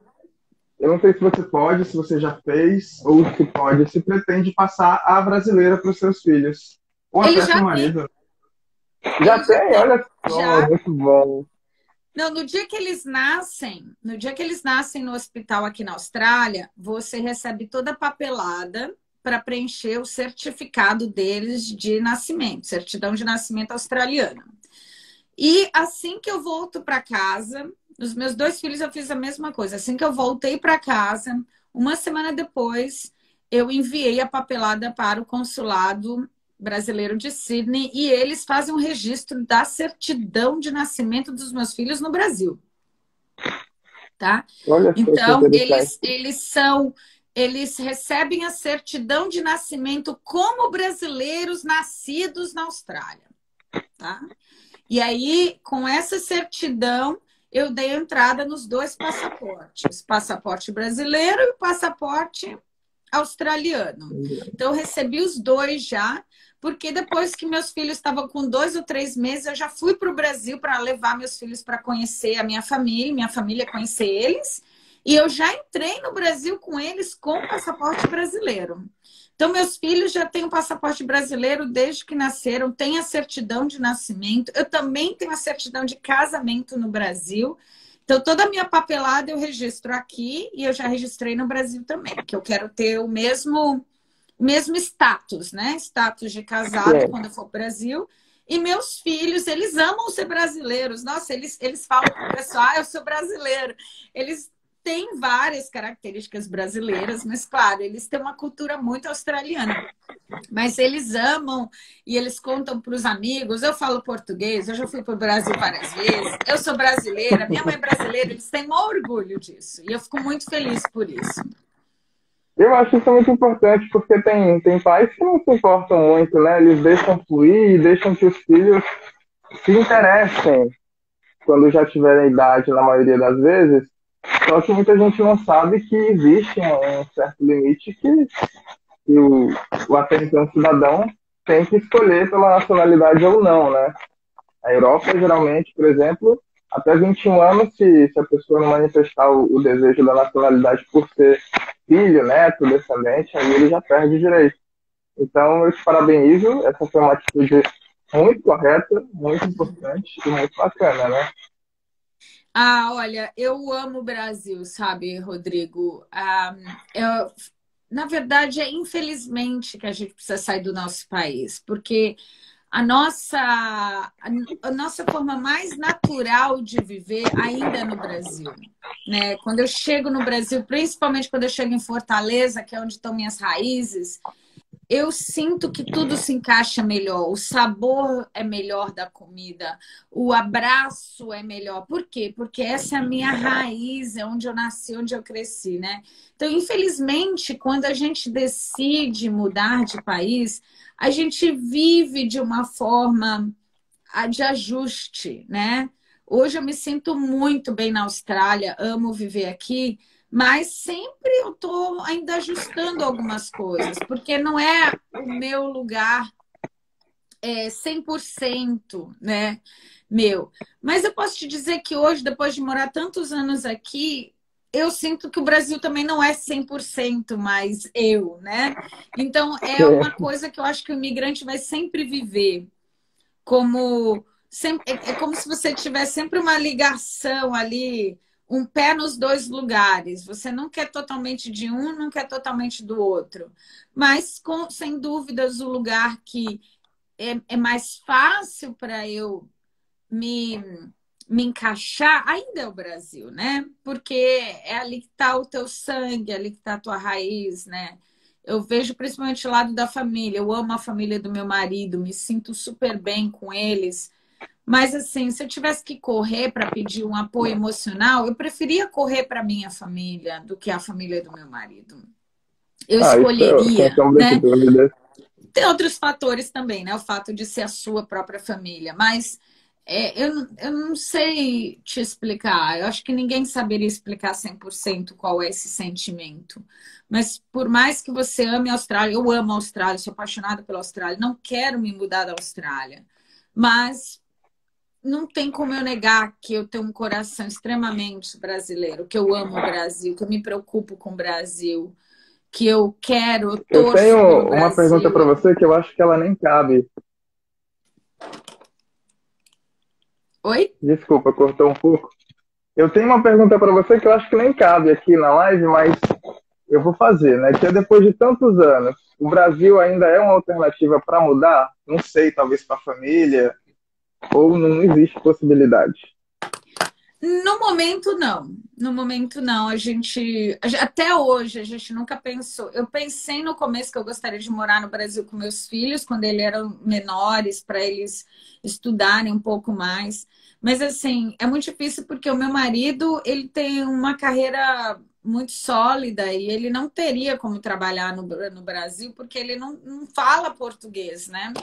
eu não sei se você pode, se você já fez, ou se pode, se pretende passar a brasileira para os seus filhos, ou Ele até para já o tem, marido. Já ele já tem, tem. olha só, Já. muito bom. Não, no dia que eles nascem, no dia que eles nascem no hospital aqui na Austrália, você recebe toda a papelada para preencher o certificado deles de nascimento, certidão de nascimento australiana. E assim que eu volto para casa, os meus dois filhos eu fiz a mesma coisa. Assim que eu voltei para casa, uma semana depois, eu enviei a papelada para o consulado brasileiro de Sydney e eles fazem um registro da certidão de nascimento dos meus filhos no Brasil, tá? Olha só que Então, interessante. eles recebem a certidão de nascimento como brasileiros nascidos na Austrália, tá? E aí, com essa certidão, eu dei entrada nos dois passaportes, passaporte brasileiro e passaporte australiano. Então, eu recebi os dois já, porque depois que meus filhos estavam com 2 ou 3 meses, eu já fui para o Brasil para levar meus filhos para conhecer a minha família conhecer eles, e eu já entrei no Brasil com eles com passaporte brasileiro. Então, meus filhos já têm o passaporte brasileiro desde que nasceram, têm a certidão de nascimento, eu também tenho a certidão de casamento no Brasil. Então, toda a minha papelada eu registro aqui e eu já registrei no Brasil também, que eu quero ter o mesmo status, né? Status de casado Sim. quando eu for para o Brasil. E meus filhos, eles amam ser brasileiros. Nossa, eles falam para o pessoal, eu sou brasileiro. Eles têm várias características brasileiras, mas, claro, eles têm uma cultura muito australiana. Mas eles amam e eles contam para os amigos. Eu falo português, eu já fui para o Brasil várias vezes. Eu sou brasileira, minha mãe é brasileira. Eles têm maior orgulho disso. E eu fico muito feliz por isso. Eu acho isso muito importante, porque tem pais que não se importam muito, né? Eles deixam fluir e deixam que os filhos se interessem quando já tiverem idade, na maioria das vezes. Só que muita gente não sabe que existe um certo limite que o até então cidadão tem que escolher pela nacionalidade ou não, né? A Europa, geralmente, por exemplo, até 21 anos, se a pessoa não manifestar o desejo da nacionalidade por ser filho, neto, descendente, aí ele já perde o direito. Então, eu te parabenizo, essa foi uma atitude muito correta, muito importante e muito bacana, né? Ah, olha, eu amo o Brasil, sabe, Rodrigo? Na verdade, é infelizmente que a gente precisa sair do nosso país, porque a nossa forma mais natural de viver ainda é no Brasil, né? Quando eu chego no Brasil, principalmente quando eu chego em Fortaleza, que é onde estão minhas raízes, eu sinto que tudo se encaixa melhor, o sabor é melhor da comida, o abraço é melhor. Por quê? Porque essa é a minha raiz, é onde eu nasci, onde eu cresci, né? Então, infelizmente, quando a gente decide mudar de país, a gente vive de uma forma de ajuste, né? Hoje eu me sinto muito bem na Austrália, amo viver aqui, mas sempre eu estou ainda ajustando algumas coisas, porque não é o meu lugar 100%, né, meu. Mas eu posso te dizer que hoje, depois de morar tantos anos aqui, eu sinto que o Brasil também não é 100% mais eu, né? Então, é uma coisa que eu acho que o imigrante vai sempre viver como é como se você tivesse sempre uma ligação ali, um pé nos dois lugares. Você não quer totalmente de um, não quer totalmente do outro. Mas, sem dúvidas, o lugar que é mais fácil para eu me, me encaixar ainda é o Brasil, né? Porque é ali que está o teu sangue, é ali que está a tua raiz, né? Eu vejo principalmente o lado da família. Eu amo a família do meu marido, me sinto super bem com eles. Mas, assim, se eu tivesse que correr para pedir um apoio emocional, eu preferia correr para minha família do que a família do meu marido. Eu Ah, isso sem escolheria, sombra de né? dúvidas. Tem outros fatores também, né? O fato de ser a sua própria família. Mas Eu não sei te explicar. Eu acho que ninguém saberia explicar 100% qual é esse sentimento. Mas por mais que você ame a Austrália, eu amo a Austrália, sou apaixonada pela Austrália, não quero me mudar da Austrália. Mas não tem como eu negar que eu tenho um coração extremamente brasileiro, que eu amo o Brasil, que eu me preocupo com o Brasil, que eu quero, eu Eu tenho torço pelo uma pergunta Brasil. para você que eu acho que ela nem cabe. Oi? Desculpa, cortou um pouco. Eu tenho uma pergunta para você que eu acho que nem cabe aqui na live, mas eu vou fazer, né? Que é depois de tantos anos, o Brasil ainda é uma alternativa para mudar? Não sei, talvez para a família, ou não existe possibilidade? No momento, não. No momento, não. Até hoje, a gente nunca pensou. Eu pensei no começo que eu gostaria de morar no Brasil com meus filhos, quando eles eram menores, para eles estudarem um pouco mais. Mas, assim, é muito difícil porque o meu marido, ele tem uma carreira muito sólida e ele não teria como trabalhar no Brasil porque ele não fala português, né?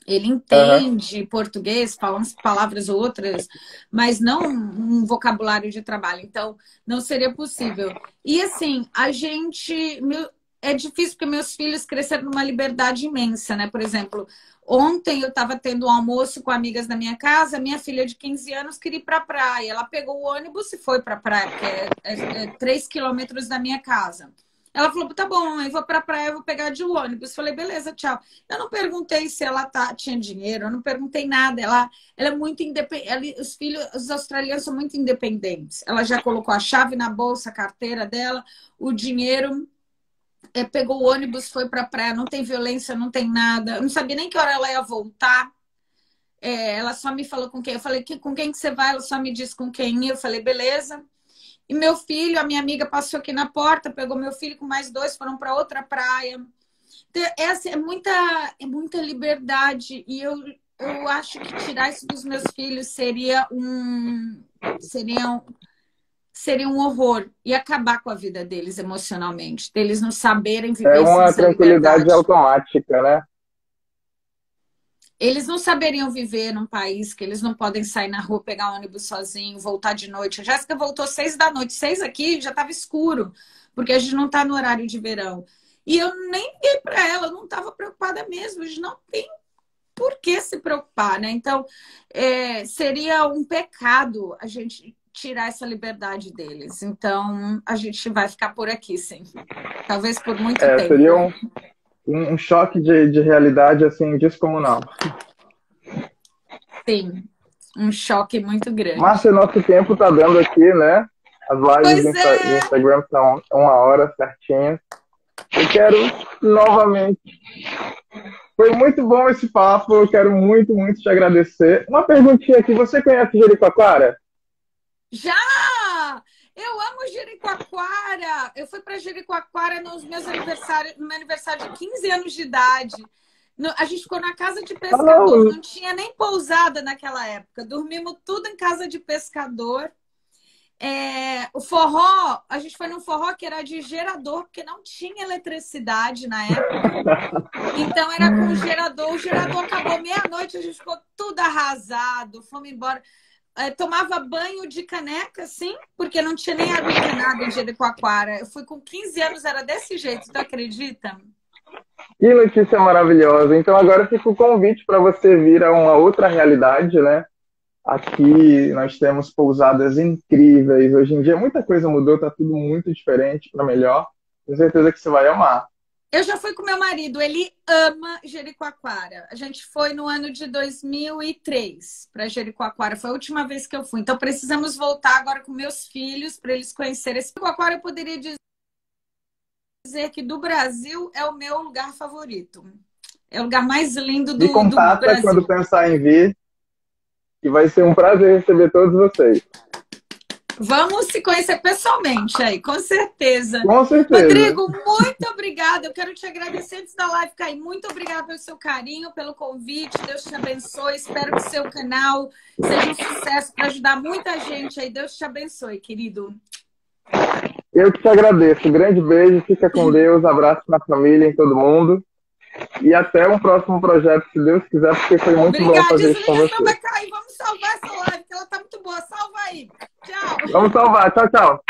Ele Aham. entende português, fala umas palavras outras, mas não um vocabulário de trabalho. Então, não seria possível. E assim, é difícil porque meus filhos cresceram numa liberdade imensa, né? Por exemplo, ontem eu estava tendo um almoço com amigas da minha casa, minha filha de 15 anos queria ir para a praia. Ela pegou o ônibus e foi para a praia, porque é 3 quilômetros da minha casa. Ela falou, tá bom, eu vou pra praia, eu vou pegar de ônibus. Falei, beleza, tchau. Eu não perguntei se ela tinha dinheiro, eu não perguntei nada. Ela é muito independente. Os australianos são muito independentes. Ela já colocou a chave na bolsa, a carteira dela, o dinheiro, pegou o ônibus, foi pra praia, não tem violência, não tem nada. Eu não sabia nem que hora ela ia voltar. Ela só me falou com quem. Eu falei, com quem que você vai? Ela só me disse com quem. Eu falei, beleza. E meu filho, a minha amiga passou aqui na porta, pegou meu filho com mais dois, foram para outra praia. Essa é muita liberdade. E eu acho que tirar isso dos meus filhos seria, seria um horror. E acabar com a vida deles emocionalmente. Deles não saberem É viver sem uma essa tranquilidade liberdade. automática, né? Eles não saberiam viver num país que eles não podem sair na rua, pegar um ônibus sozinho, voltar de noite. A Jéssica voltou 6 da noite. 6 aqui já estava escuro, porque a gente não está no horário de verão. E eu nem liguei para ela, eu não estava preocupada mesmo. A gente não tem por que se preocupar, né? Então, seria um pecado a gente tirar essa liberdade deles. Então, a gente vai ficar por aqui, sim. Talvez por muito Seria tempo. um choque de realidade assim descomunal. Sim, um choque muito grande. Márcia, nosso tempo tá dando aqui, né? As lives Pois do é! Instagram são 1 hora certinha. Eu quero novamente. Foi muito bom esse papo. Eu quero muito, muito te agradecer. Uma perguntinha aqui. Você conhece Jericoacoara? Já! Eu amo Jericoacoara. Eu fui para Jericoacoara no meu aniversário de 15 anos de idade. A gente ficou na casa de Ah, pescador, não. não tinha nem pousada naquela época. Dormimos tudo em casa de pescador. O forró, a gente foi num forró que era de gerador, porque não tinha eletricidade na época. Então era com gerador. O gerador acabou meia-noite, a gente ficou tudo arrasado, fomos embora. Tomava banho de caneca, sim, porque não tinha nem ar-condicionado em Jericoacoara. Eu fui com 15 anos, era desse jeito, tu acredita? Que notícia maravilhosa. Então agora fica o convite para você vir a uma outra realidade, né? Aqui nós temos pousadas incríveis. Hoje em dia muita coisa mudou, tá tudo muito diferente para melhor. Tenho certeza que você vai amar. Eu já fui com meu marido, ele ama Jericoacoara. A gente foi no ano de 2003 para Jericoacoara, foi a última vez que eu fui. Então precisamos voltar agora com meus filhos para eles conhecerem. Jericoacoara eu poderia dizer que do Brasil é o meu lugar favorito. É o lugar mais lindo Me do contata quando Brasil. pensar em vir, que vai ser um prazer receber todos vocês. Vamos se conhecer pessoalmente aí, com certeza. Com certeza. Rodrigo, muito obrigada. Eu quero te agradecer antes da live cair. Muito obrigada pelo seu carinho, pelo convite. Deus te abençoe. Espero que seu canal seja um sucesso para ajudar muita gente aí. Deus te abençoe, querido. Eu que te agradeço. Grande beijo, fica com Deus. Abraço na família, em todo mundo. E até um próximo projeto, se Deus quiser, porque foi muito bom fazer isso com você. Vai cair. Vamos salvar essa live, que ela tá muito boa. Salva aí. Tchau. Vamos salvar. Tchau, tchau.